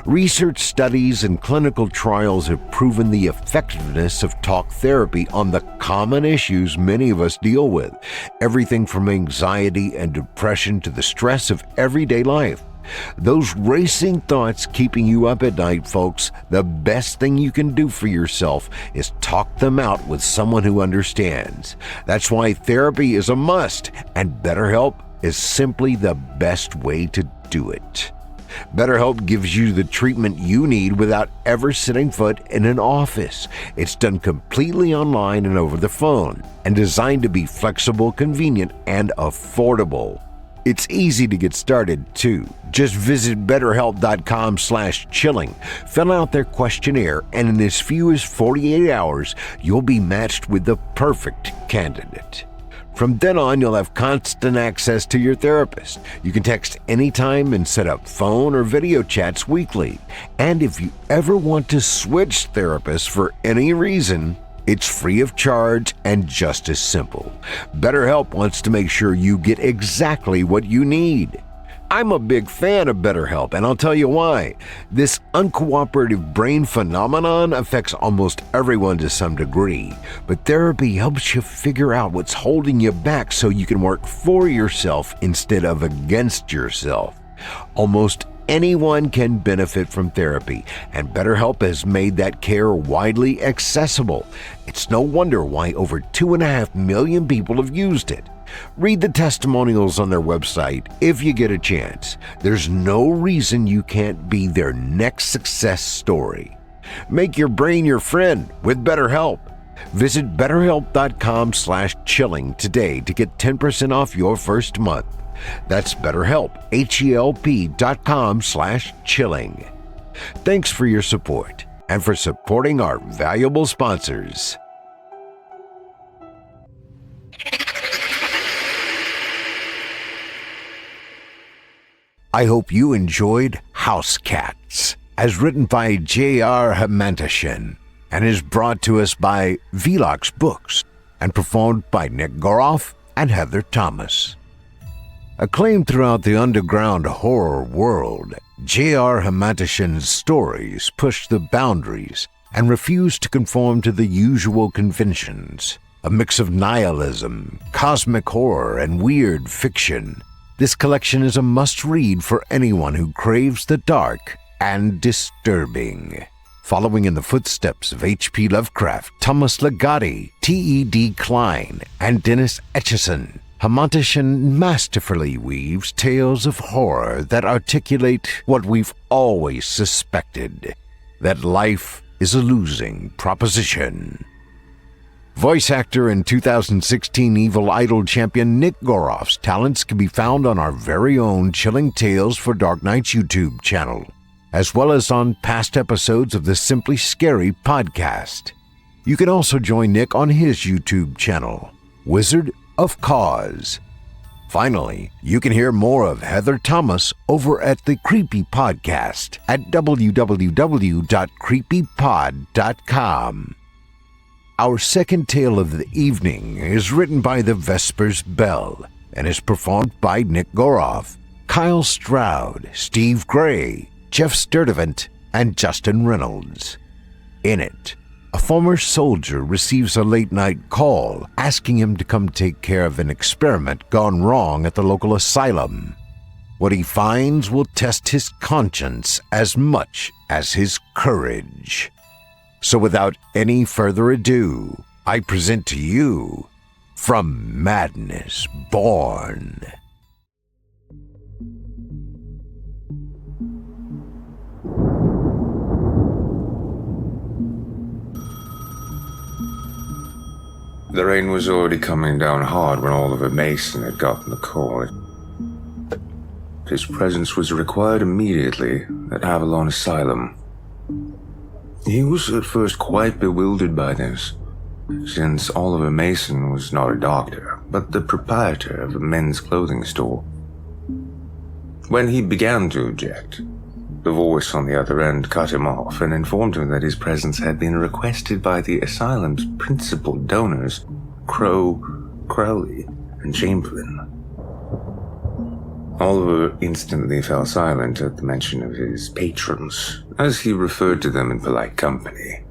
Research studies and clinical trials have proven the effectiveness of talk therapy on the common issues many of us deal with. Everything from anxiety and depression to the stress of everyday life. Those racing thoughts keeping you up at night, folks, the best thing you can do for yourself is talk them out with someone who understands. That's why therapy is a must, and BetterHelp is simply the best way to do it. BetterHelp gives you the treatment you need without ever setting foot in an office. It's done completely online and over the phone, and designed to be flexible, convenient, and affordable. It's easy to get started, too. Just visit BetterHelp.com/chilling, fill out their questionnaire, and in as few as 48 hours, you'll be matched with the perfect candidate. From then on, you'll have constant access to your therapist. You can text anytime and set up phone or video chats weekly. And if you ever want to switch therapists for any reason, it's free of charge and just as simple. BetterHelp wants to make sure you get exactly what you need. I'm a big fan of BetterHelp, and I'll tell you why. This uncooperative brain phenomenon affects almost everyone to some degree, but therapy helps you figure out what's holding you back so you can work for yourself instead of against yourself. Almost anyone can benefit from therapy, and BetterHelp has made that care widely accessible. It's no wonder why over 2.5 million people have used it. Read the testimonials on their website if you get a chance. There's no reason you can't be their next success story. Make your brain your friend with BetterHelp. Visit BetterHelp.com/chilling today to get 10% off your first month. That's BetterHelp, HELP.com/chilling. Thanks for your support and for supporting our valuable sponsors. I hope you enjoyed House Cats, as written by J.R. Hamantaschen, and is brought to us by Velox Books, and performed by Nick Goroff and Heather Thomas. Acclaimed throughout the underground horror world, J.R. Hamantashen's stories push the boundaries and refuse to conform to the usual conventions. A mix of nihilism, cosmic horror, and weird fiction, this collection is a must-read for anyone who craves the dark and disturbing. Following in the footsteps of H.P. Lovecraft, Thomas Ligotti, T.E.D. Klein, and Dennis Etchison, Hamantaschen masterfully weaves tales of horror that articulate what we've always suspected, that life is a losing proposition. Voice actor and 2016 Evil Idol champion Nick Goroff's talents can be found on our very own Chilling Tales for Dark Nights YouTube channel, as well as on past episodes of the Simply Scary podcast. You can also join Nick on his YouTube channel, Wizard of Cause. Finally, you can hear more of Heather Thomas over at the Creepy Podcast at www.creepypod.com. Our second tale of the evening is written by the Vesper's Bell and is performed by Nick Goroff, Kyle Stroud, Steve Gray, Geoff Sturtevant, and Justin Reynolds. In it, a former soldier receives a late-night call asking him to come take care of an experiment gone wrong at the local asylum. What he finds will test his conscience as much as his courage. So without any further ado, I present to you From Madness Born. The rain was already coming down hard when Oliver Mason had gotten the call. His presence was required immediately at Avalon Asylum. He was at first quite bewildered by this, since Oliver Mason was not a doctor, but the proprietor of a men's clothing store. When he began to object, the voice on the other end cut him off and informed him that his presence had been requested by the asylum's principal donors, Crow, Crowley, and Chamberlain. Oliver instantly fell silent at the mention of his patrons, as he referred to them in polite company.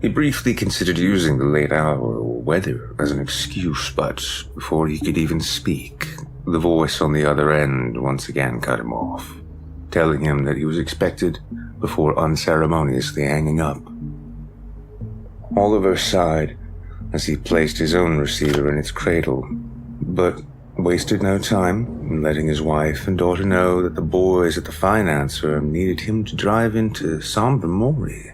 He briefly considered using the late hour or weather as an excuse, but before he could even speak, the voice on the other end once again cut him off, telling him that he was expected before unceremoniously hanging up. Oliver sighed as he placed his own receiver in its cradle, but wasted no time in letting his wife and daughter know that the boys at the finance firm needed him to drive into Sombre Mori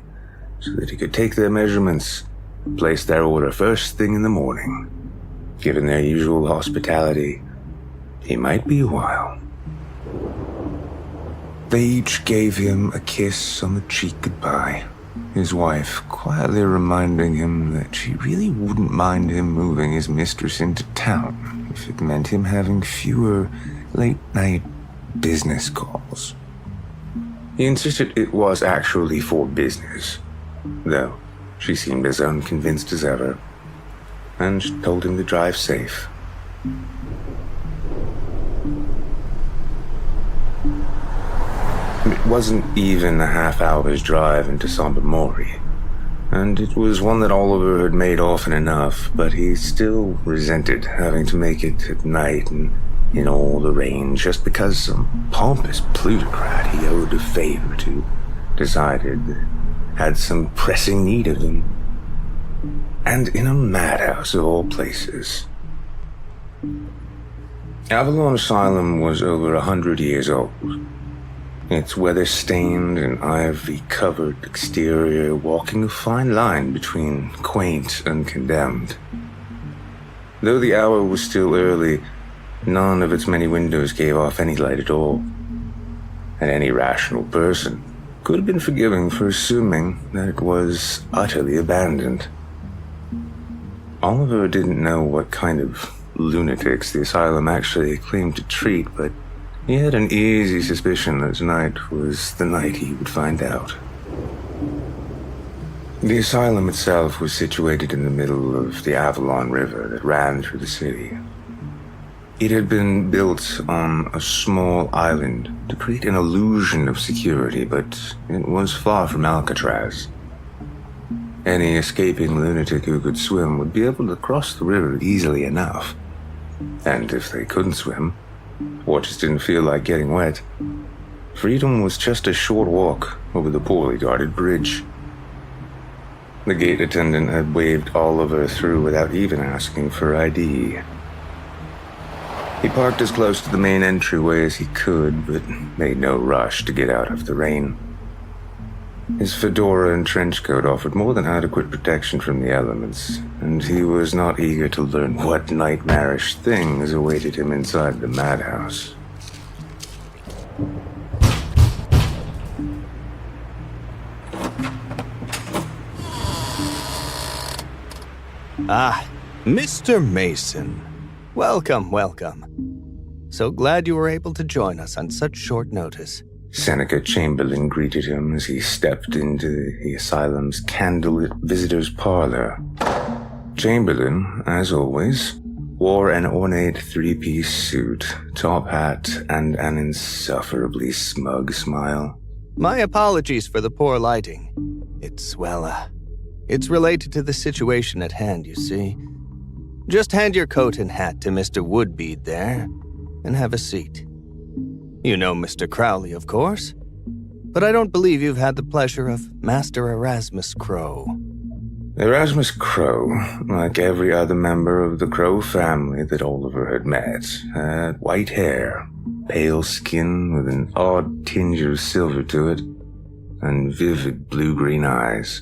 so that he could take their measurements and place their order first thing in the morning. Given their usual hospitality, he might be a while. They each gave him a kiss on the cheek goodbye, his wife quietly reminding him that she really wouldn't mind him moving his mistress into town if it meant him having fewer late-night business calls. He insisted it was actually for business, though she seemed as unconvinced as ever, and told him to drive safe. It wasn't even a half-hour's drive into Sombre Mori, and it was one that Oliver had made often enough, but he still resented having to make it at night and in all the rain just because some pompous plutocrat he owed a favor to decided that had some pressing need of him. And in a madhouse of all places. Avalon Asylum was over 100 years old. Its weather-stained and ivy-covered exterior walking a fine line between quaint and condemned. Though the hour was still early, none of its many windows gave off any light at all, and any rational person could have been forgiven for assuming that it was utterly abandoned. Oliver didn't know what kind of lunatics the asylum actually claimed to treat, but he had an easy suspicion that tonight was the night he would find out. The asylum itself was situated in the middle of the Avalon River that ran through the city. It had been built on a small island to create an illusion of security, but it was far from Alcatraz. Any escaping lunatic who could swim would be able to cross the river easily enough. And if they couldn't swim, or just didn't feel like getting wet, freedom was just a short walk over the poorly guarded bridge. The gate attendant had waved Oliver through without even asking for ID. He parked as close to the main entryway as he could, but made no rush to get out of the rain. His fedora and trench coat offered more than adequate protection from the elements, and he was not eager to learn what nightmarish things awaited him inside the madhouse. Ah, Mr. Mason. Welcome, welcome. So glad you were able to join us on such short notice. Seneca Chamberlain greeted him as he stepped into the asylum's candlelit visitor's parlor. Chamberlain, as always, wore an ornate three-piece suit, top hat, and an insufferably smug smile. My apologies for the poor lighting. It's related to the situation at hand, you see. Just hand your coat and hat to Mr. Woodbead there, and have a seat. You know Mr. Crowley, of course, but I don't believe you've had the pleasure of Master Erasmus Crow. Erasmus Crow, like every other member of the Crow family that Oliver had met, had white hair, pale skin with an odd tinge of silver to it, and vivid blue-green eyes.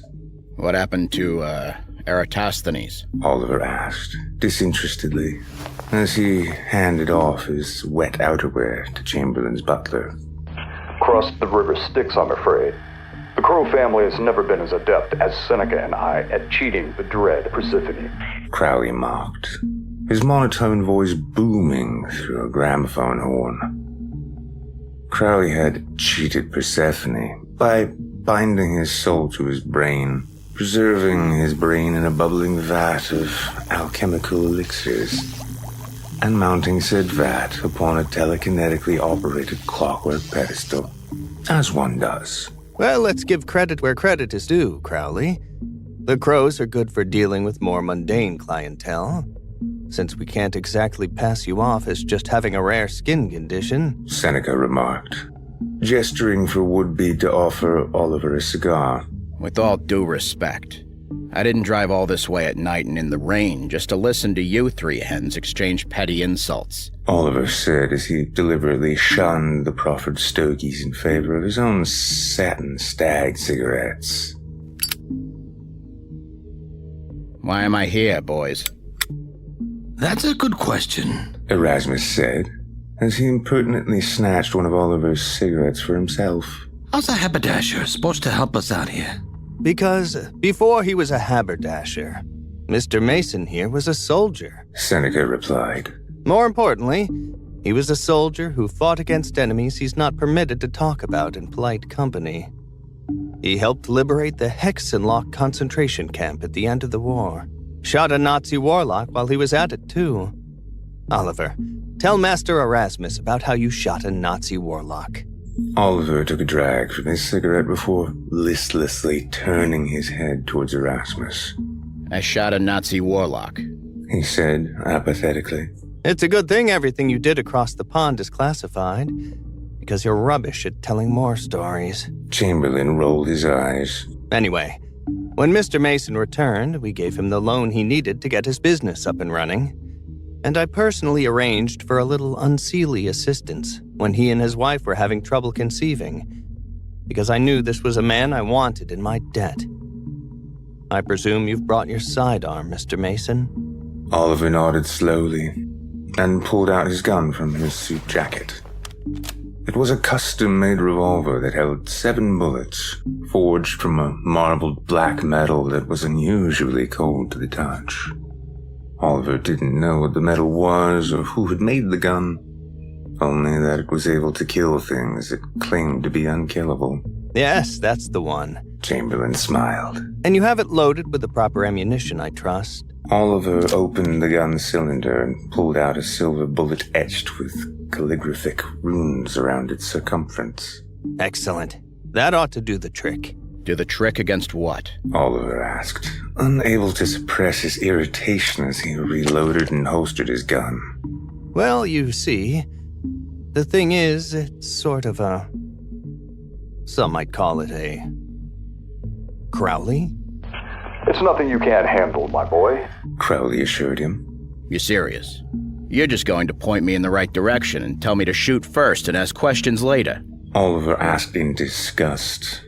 What happened to, Eratosthenes? Oliver asked, disinterestedly, as he handed off his wet outerwear to Chamberlain's butler. Crossed the river Styx, I'm afraid. The Crow family has never been as adept as Seneca and I at cheating the dread Persephone. Crowley mocked, his monotone voice booming through a gramophone horn. Crowley had cheated Persephone by binding his soul to his brain, preserving his brain in a bubbling vat of alchemical elixirs, and mounting said vat upon a telekinetically operated clockwork pedestal, as one does. Well, let's give credit where credit is due, Crowley. The Crows are good for dealing with more mundane clientele, since we can't exactly pass you off as just having a rare skin condition, Seneca remarked, gesturing for Woodbead to offer Oliver a cigar. With all due respect, I didn't drive all this way at night and in the rain just to listen to you three hens exchange petty insults. Oliver said as he deliberately shunned the proffered stogies in favor of his own satin stag cigarettes. Why am I here, boys? That's a good question, Erasmus said, as he impertinently snatched one of Oliver's cigarettes for himself. How's a haberdasher supposed to help us out here? Because before he was a haberdasher, Mr. Mason here was a soldier, Seneca replied. More importantly, he was a soldier who fought against enemies he's not permitted to talk about in polite company. He helped liberate the Hexenlock concentration camp at the end of the war. Shot a Nazi warlock while he was at it, too. Oliver, tell Master Erasmus about how you shot a Nazi warlock. Oliver took a drag from his cigarette before listlessly turning his head towards Erasmus. I shot a Nazi warlock, he said apathetically. It's a good thing everything you did across the pond is classified, because you're rubbish at telling more stories. Chamberlain rolled his eyes. Anyway, when Mr. Mason returned, we gave him the loan he needed to get his business up and running. And I personally arranged for a little unseelie assistance when he and his wife were having trouble conceiving, because I knew this was a man I wanted in my debt. I presume you've brought your sidearm, Mr. Mason? Oliver nodded slowly and pulled out his gun from his suit jacket. It was a custom-made revolver that held 7 bullets, forged from a marbled black metal that was unusually cold to the touch. Oliver didn't know what the metal was or who had made the gun, only that it was able to kill things it claimed to be unkillable. Yes, that's the one. Chamberlain smiled. And you have it loaded with the proper ammunition, I trust. Oliver opened the gun cylinder and pulled out a silver bullet etched with calligraphic runes around its circumference. Excellent. That ought to do the trick. Do the trick against what? Oliver asked, unable to suppress his irritation as he reloaded and holstered his gun. Well, you see, the thing is, it's sort of a... some might call it a... Crowley? It's nothing you can't handle, my boy. Crowley assured him. You serious? You're just going to point me in the right direction and tell me to shoot first and ask questions later. Oliver asked in disgust.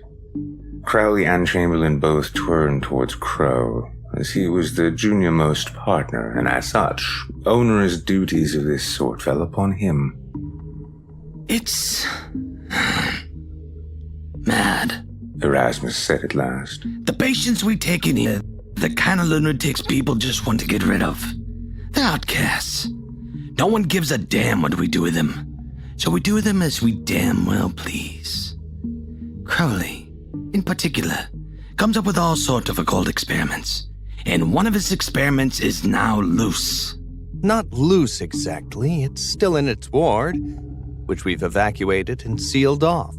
Crowley and Chamberlain both turned towards Crow, as he was the junior-most partner, and as such, onerous duties of this sort fell upon him. It's... mad. Erasmus said at last. The patients we take in here, the kind of lunatics people just want to get rid of. They're outcasts. No one gives a damn what we do with them. So we do with them as we damn well please. Crowley, in particular, comes up with all sorts of occult experiments. And one of his experiments is now loose. Not loose exactly. It's still in its ward, which we've evacuated and sealed off.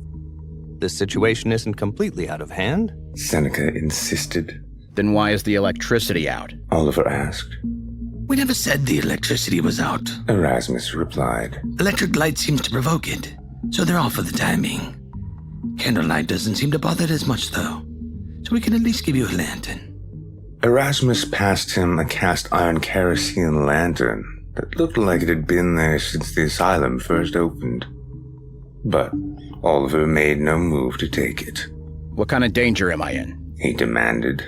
This situation isn't completely out of hand. Seneca insisted. Then why is the electricity out? Oliver asked. We never said the electricity was out. Erasmus replied. Electric light seems to provoke it, so they're off for the time being. Candlelight doesn't seem to bother it as much, though, so we can at least give you a lantern. Erasmus passed him a cast iron kerosene lantern that looked like it had been there since the asylum first opened. But Oliver made no move to take it. What kind of danger am I in? He demanded.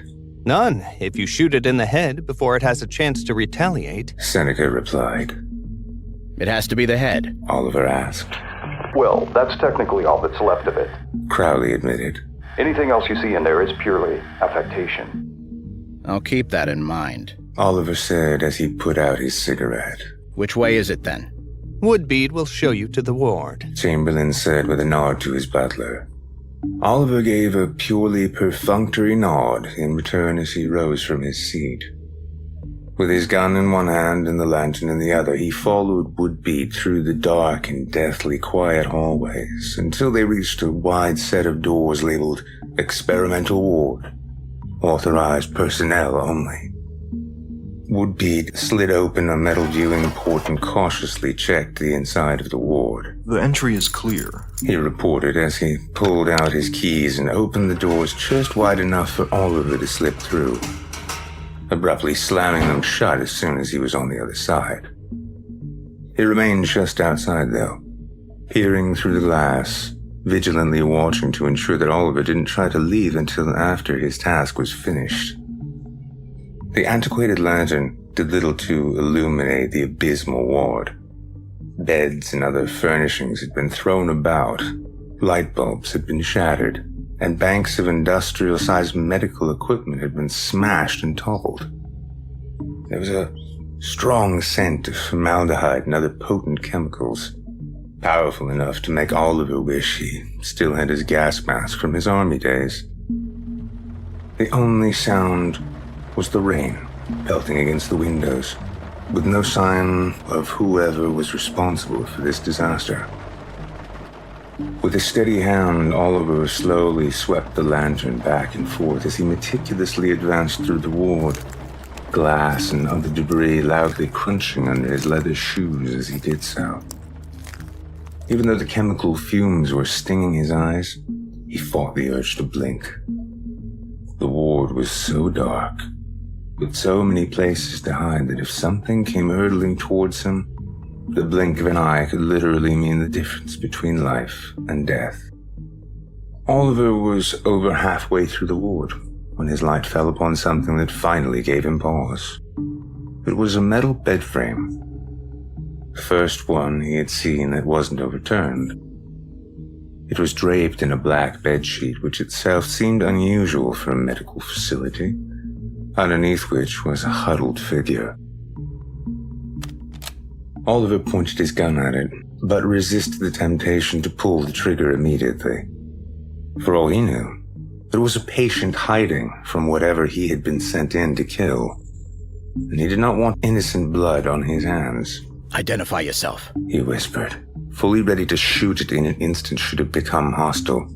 None, if you shoot it in the head before it has a chance to retaliate. Seneca replied. It has to be the head. Oliver asked. Well, that's technically all that's left of it. Crowley admitted. Anything else you see in there is purely affectation. I'll keep that in mind. Oliver said as he put out his cigarette. Which way is it then? Woodbead will show you to the ward. Chamberlain said with a nod to his butler. Oliver gave a purely perfunctory nod in return as he rose from his seat. With his gun in one hand and the lantern in the other, he followed Woodbead through the dark and deathly quiet hallways until they reached a wide set of doors labeled Experimental Ward. Authorized personnel only. Woodbead slid open a metal viewing port and cautiously checked the inside of the ward. The entry is clear, He reported as he pulled out his keys and opened the doors just wide enough for Oliver to slip through, abruptly slamming them shut as soon as he was on the other side. He remained just outside, though, peering through the glass, vigilantly watching to ensure that Oliver didn't try to leave until after his task was finished. The antiquated lantern did little to illuminate the abysmal ward. Beds and other furnishings had been thrown about, light bulbs had been shattered, and banks of industrial-sized medical equipment had been smashed and toppled. There was a strong scent of formaldehyde and other potent chemicals, powerful enough to make Oliver wish he still had his gas mask from his army days. The only sound was the rain pelting against the windows, with no sign of whoever was responsible for this disaster. With a steady hand, Oliver slowly swept the lantern back and forth as he meticulously advanced through the ward, glass and other debris loudly crunching under his leather shoes as he did so. Even though the chemical fumes were stinging his eyes, he fought the urge to blink. The ward was so dark, with so many places to hide, that if something came hurtling towards him, the blink of an eye could literally mean the difference between life and death. Oliver was over halfway through the ward when his light fell upon something that finally gave him pause. It was a metal bed frame. The first one he had seen that wasn't overturned. It was draped in a black bedsheet, which itself seemed unusual for a medical facility, underneath which was a huddled figure. Oliver pointed his gun at it, but resisted the temptation to pull the trigger immediately. For all he knew, it was a patient hiding from whatever he had been sent in to kill. and he did not want innocent blood on his hands. Identify yourself. He whispered, fully ready to shoot it in an instant should it become hostile.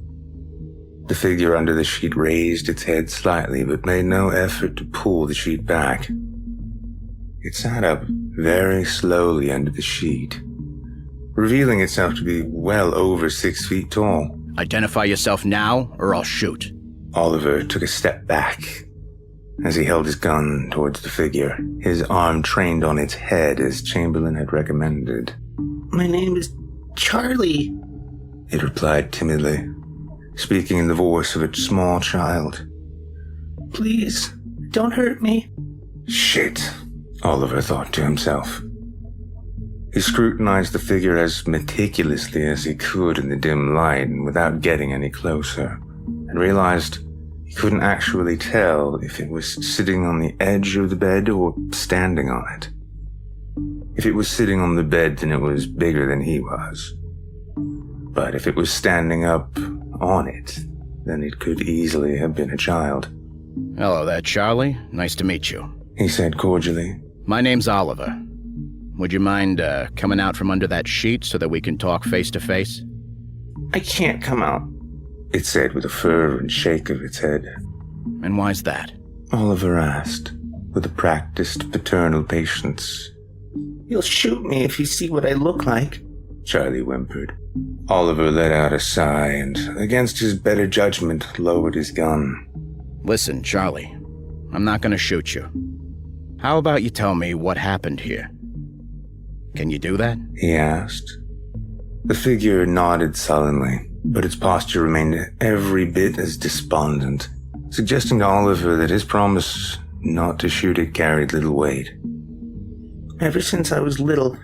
The figure under the sheet raised its head slightly, but made no effort to pull the sheet back. It sat up very slowly under the sheet, revealing itself to be well over 6 feet tall. Identify yourself now, or I'll shoot. Oliver took a step back as he held his gun towards the figure, his arm trained on its head as Chamberlain had recommended. My name is Charlie, it replied timidly, speaking in the voice of a small child. Please, don't hurt me. Shit, Oliver thought to himself. He scrutinized the figure as meticulously as he could in the dim light and without getting any closer, and realized he couldn't actually tell if it was sitting on the edge of the bed or standing on it. If it was sitting on the bed, then it was bigger than he was. But if it was standing up on it, then it could easily have been a child. Hello there, Charlie. Nice to meet you. He said cordially. My name's Oliver. Would you mind coming out from under that sheet so that we can talk face to face? I can't come out, it said with a fervent shake of its head. And why's that? Oliver asked, with a practiced paternal patience. You'll shoot me if you see what I look like, Charlie whimpered. Oliver let out a sigh and, against his better judgment, lowered his gun. Listen, Charlie, I'm not gonna shoot you. How about you tell me what happened here? Can you do that? He asked. The figure nodded sullenly, but its posture remained every bit as despondent, suggesting to Oliver that his promise not to shoot it carried little weight. Ever since I was little,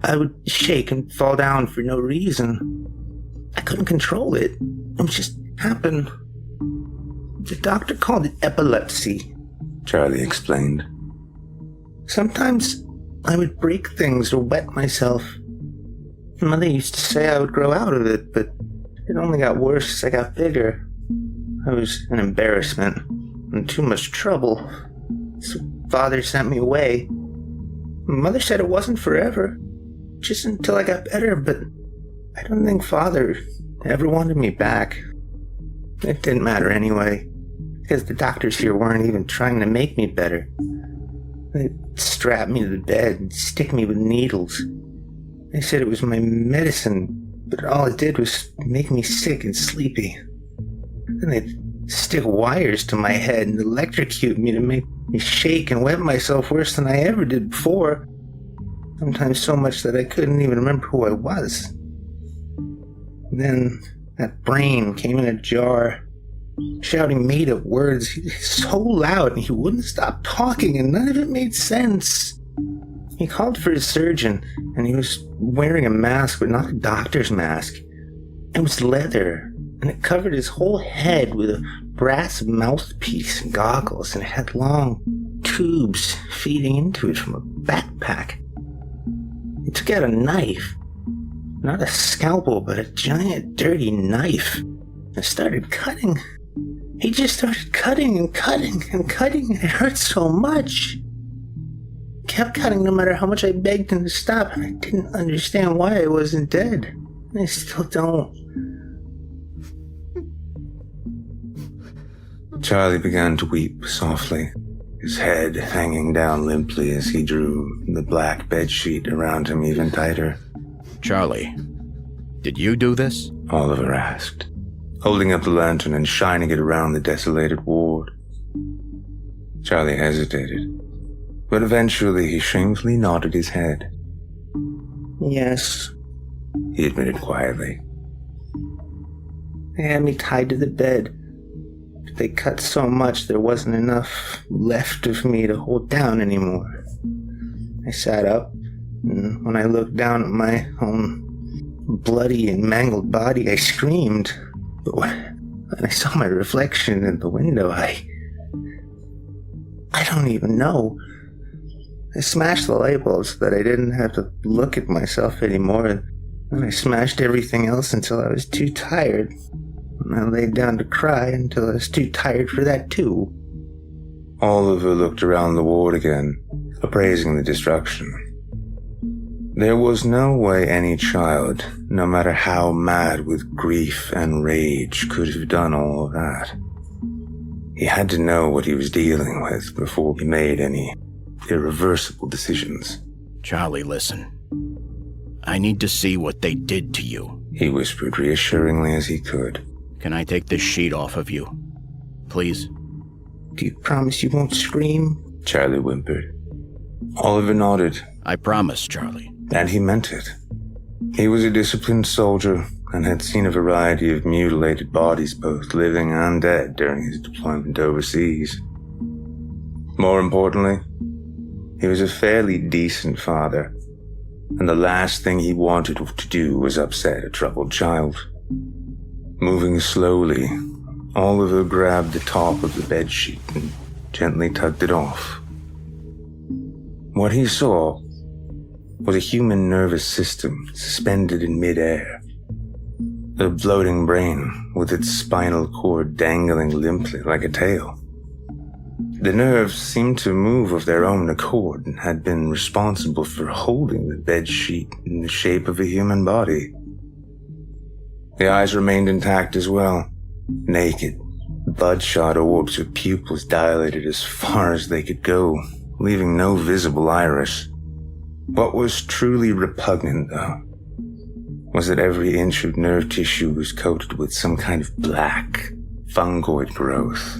I would shake and fall down for no reason. I couldn't control it. It just happened. The doctor called it epilepsy, Charlie explained. Sometimes I would break things or wet myself. Mother used to say I would grow out of it, but it only got worse as I got bigger. I was an embarrassment and too much trouble, so Father sent me away. Mother said it wasn't forever, just until I got better, but I don't think Father ever wanted me back. It didn't matter anyway, because the doctors here weren't even trying to make me better. They'd strap me to the bed and stick me with needles. They said it was my medicine, but all it did was make me sick and sleepy. Then they'd stick wires to my head and electrocute me to make me shake and wet myself worse than I ever did before. Sometimes so much that I couldn't even remember who I was. And then that brain came in a jar, shouting made-up words so loud, and he wouldn't stop talking, and none of it made sense. He called for his surgeon, and he was wearing a mask, but not a doctor's mask. It was leather, and it covered his whole head with a brass mouthpiece and goggles, and it had long tubes feeding into it from a backpack. He took out a knife, not a scalpel, but a giant dirty knife, and started cutting. He just started cutting and cutting and cutting, and it hurt so much. He kept cutting no matter how much I begged him to stop, and I didn't understand why I wasn't dead. I still don't. Charlie began to weep softly, his head hanging down limply as he drew the black bedsheet around him even tighter. Charlie, did you do this? Oliver asked, holding up the lantern and shining it around the desolated ward. Charlie hesitated, but eventually he shamefully nodded his head. Yes, he admitted quietly. They had me tied to the bed. They cut so much there wasn't enough left of me to hold down anymore. I sat up, and when I looked down at my own bloody and mangled body, I screamed. But when I saw my reflection in the window, I don't even know. I smashed the light bulb so that I didn't have to look at myself anymore, and I smashed everything else until I was too tired. I laid down to cry until I was too tired for that too. Oliver looked around the ward again, appraising the destruction. There was no way any child, no matter how mad with grief and rage, could have done all of that. He had to know what he was dealing with before he made any irreversible decisions. Charlie, listen. I need to see what they did to you. He whispered reassuringly as he could. Can I take this sheet off of you? Please? Do you promise you won't scream? Charlie whimpered. Oliver nodded. I promise, Charlie. And he meant it. He was a disciplined soldier and had seen a variety of mutilated bodies, both living and dead, during his deployment overseas. More importantly, he was a fairly decent father, and the last thing he wanted to do was upset a troubled child. Moving slowly, Oliver grabbed the top of the bedsheet and gently tugged it off. What he saw was a human nervous system suspended in midair. A bloating brain with its spinal cord dangling limply like a tail. The nerves seemed to move of their own accord and had been responsible for holding the bedsheet in the shape of a human body. The eyes remained intact as well, naked, bloodshot orbs with pupils dilated as far as they could go, leaving no visible iris. What was truly repugnant, though, was that every inch of nerve tissue was coated with some kind of black, fungoid growth,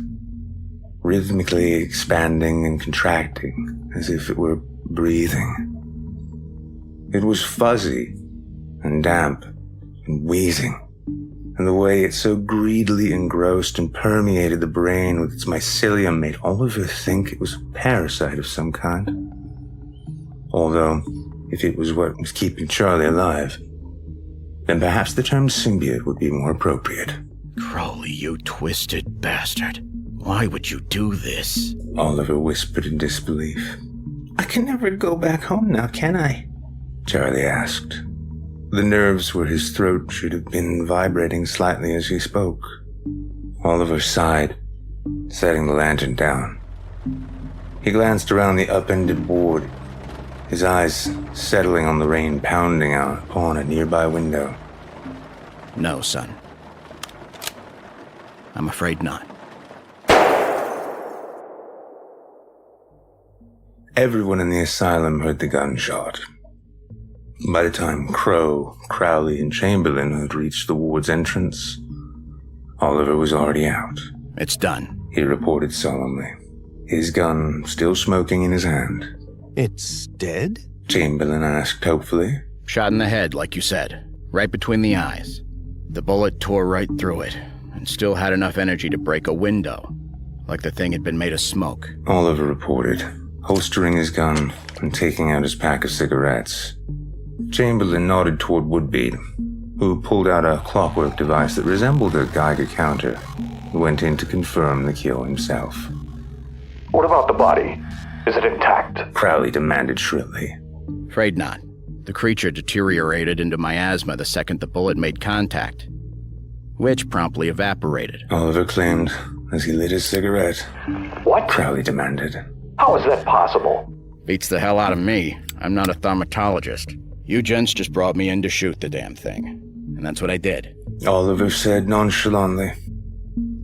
rhythmically expanding and contracting as if it were breathing. It was fuzzy and damp and wheezing, and the way it so greedily engrossed and permeated the brain with its mycelium made Oliver think it was a parasite of some kind. Although, if it was what was keeping Charlie alive, then perhaps the term symbiote would be more appropriate. Crowley, you twisted bastard. Why would you do this? Oliver whispered in disbelief. I can never go back home now, can I? Charlie asked. The nerves where his throat should have been vibrating slightly as he spoke. Oliver sighed, setting the lantern down. He glanced around the upended ward, his eyes settling on the rain pounding out upon a nearby window. No, son. I'm afraid not. Everyone in the asylum heard the gunshot. By the time Crow, Crowley, and Chamberlain had reached the ward's entrance, Oliver was already out. It's done, he reported solemnly, his gun still smoking in his hand. It's dead? Chamberlain asked hopefully. Shot in the head, like you said. Right between the eyes. The bullet tore right through it, and still had enough energy to break a window, like the thing had been made of smoke. Oliver reported, holstering his gun and taking out his pack of cigarettes. Chamberlain nodded toward Woodbead, who pulled out a clockwork device that resembled a Geiger counter, and went in to confirm the kill himself. What about the body? Is it intact? Crowley demanded shrilly. Afraid not. The creature deteriorated into miasma the second the bullet made contact, which promptly evaporated. Oliver claimed as he lit his cigarette. What? Crowley demanded. How is that possible? Beats the hell out of me. I'm not a thaumatologist. You gents just brought me in to shoot the damn thing, and that's what I did. Oliver said nonchalantly.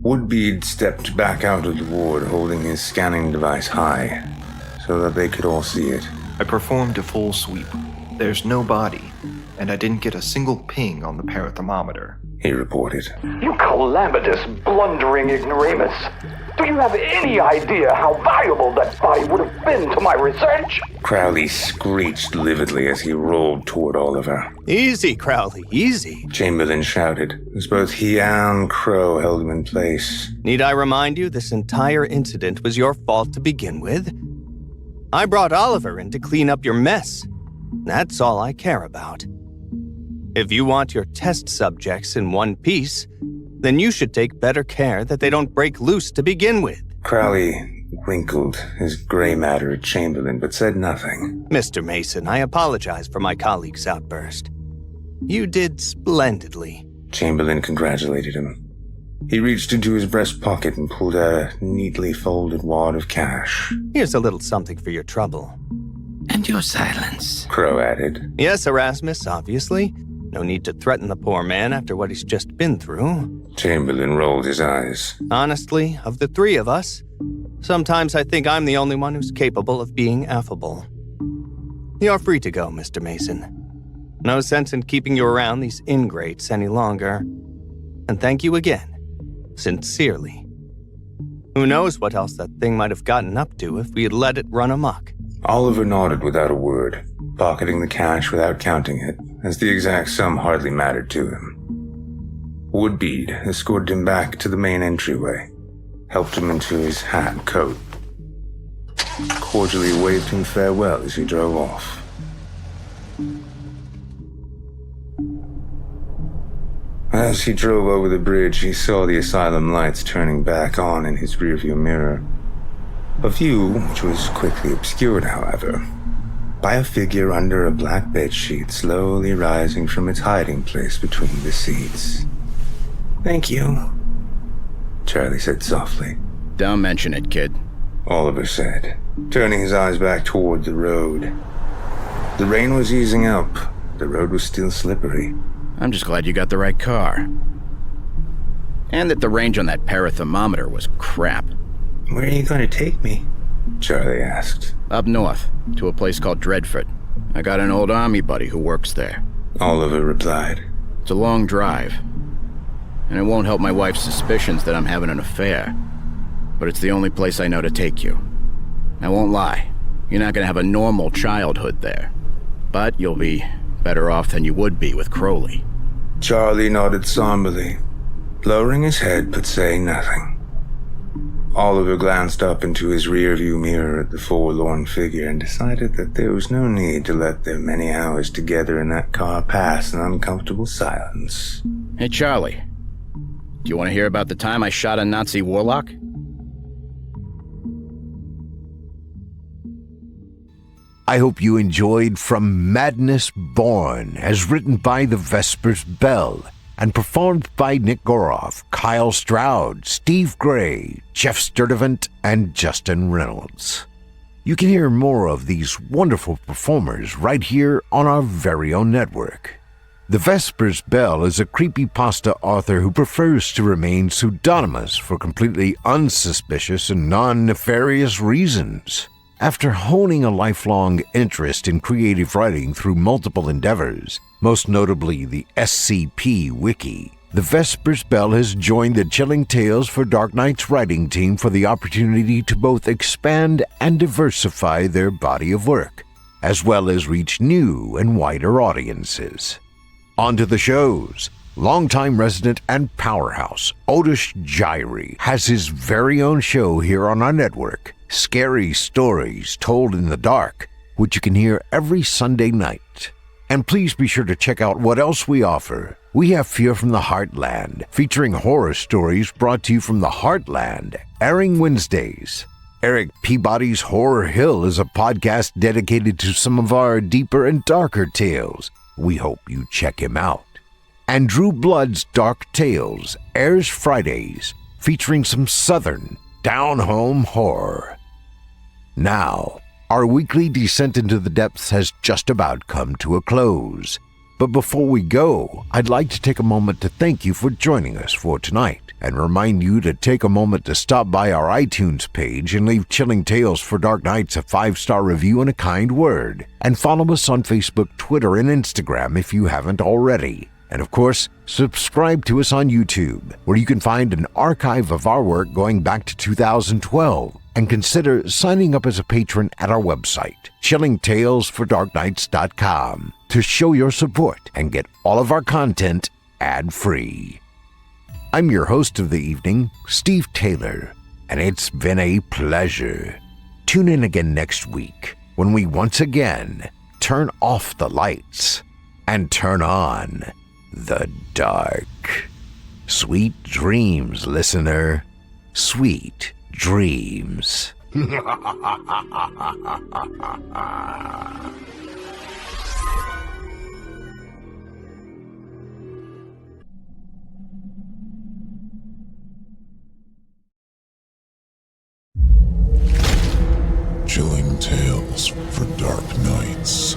Woodbead stepped back out of the ward holding his scanning device high, so that they could all see it. I performed a full sweep. There's no body, and I didn't get a single ping on the parathermometer, he reported. You calamitous, blundering ignoramus! Do you have any idea how valuable that body would have been to my research? Crowley screeched lividly as he rolled toward Oliver. Easy, Crowley, easy. Chamberlain shouted, as both he and Crow held him in place. Need I remind you this entire incident was your fault to begin with? I brought Oliver in to clean up your mess. That's all I care about. If you want your test subjects in one piece, then you should take better care that they don't break loose to begin with. Crowley wrinkled his gray matter at Chamberlain, but said nothing. Mr. Mason, I apologize for my colleague's outburst. You did splendidly. Chamberlain congratulated him. He reached into his breast pocket and pulled out a neatly folded wad of cash. Here's a little something for your trouble. And your silence, Crow added. Yes, Erasmus, obviously. No need to threaten the poor man after what he's just been through. Chamberlain rolled his eyes. Honestly, of the three of us, sometimes I think I'm the only one who's capable of being affable. You're free to go, Mr. Mason. No sense in keeping you around these ingrates any longer. And thank you again. Sincerely. Who knows what else that thing might have gotten up to if we had let it run amok. Oliver nodded without a word, pocketing the cash without counting it, as the exact sum hardly mattered to him. Woodbead escorted him back to the main entryway, helped him into his hat and coat, cordially waved him farewell as he drove off. As he drove over the bridge, he saw the asylum lights turning back on in his rearview mirror. A view which was quickly obscured, however, by a figure under a black bedsheet slowly rising from its hiding place between the seats. "Thank you," Charlie said softly. Don't mention it, kid. Oliver said, turning his eyes back toward the road. The rain was easing up. The road was still slippery. I'm just glad you got the right car. And that the range on that parathermometer was crap. "Where are you going to take me?" Charlie asked. Up north, to a place called Dreadfort. I got an old army buddy who works there. Oliver replied. It's a long drive. And it won't help my wife's suspicions that I'm having an affair. But it's the only place I know to take you. I won't lie. You're not going to have a normal childhood there. But you'll be better off than you would be with Crowley. Charlie nodded somberly, lowering his head but saying nothing. Oliver glanced up into his rearview mirror at the forlorn figure and decided that there was no need to let their many hours together in that car pass in uncomfortable silence. Hey, Charlie. Do you want to hear about the time I shot a Nazi warlock? I hope you enjoyed From Madness Born, as written by the Vesper's Bell and performed by Nick Goroff, Kyle Stroud, Steve Gray, Geoff Sturtevant, and Justin Reynolds. You can hear more of these wonderful performers right here on our very own network. The Vesper's Bell is a creepypasta author who prefers to remain pseudonymous for completely unsuspicious and non-nefarious reasons. After honing a lifelong interest in creative writing through multiple endeavors, most notably the SCP Wiki, the Vesper's Bell has joined the Chilling Tales for Dark Nights writing team for the opportunity to both expand and diversify their body of work, as well as reach new and wider audiences. On to the shows. Longtime resident and powerhouse Otis Gyrie has his very own show here on our network, Scary Stories Told in the Dark, which you can hear every Sunday night. And please be sure to check out what else we offer. We have Fear from the Heartland, featuring horror stories brought to you from the Heartland, airing Wednesdays. Eric Peabody's Horror Hill is a podcast dedicated to some of our deeper and darker tales. We hope you check him out. And Drew Blood's Dark Tales airs Fridays, featuring some southern, down-home horror. Now, our weekly descent into the depths has just about come to a close. But before we go, I'd like to take a moment to thank you for joining us for tonight, and remind you to take a moment to stop by our iTunes page and leave Chilling Tales for Dark Nights a 5-star review and a kind word, and follow us on Facebook, Twitter, and Instagram if you haven't already. And of course, subscribe to us on YouTube, where you can find an archive of our work going back to 2012, and consider signing up as a patron at our website, chillingtalesfordarknights.com, to show your support and get all of our content ad-free. I'm your host of the evening, Steve Taylor, and it's been a pleasure. Tune in again next week, when we once again turn off the lights and turn on the dark. Sweet dreams, listener. Sweet dreams. tales for dark nights.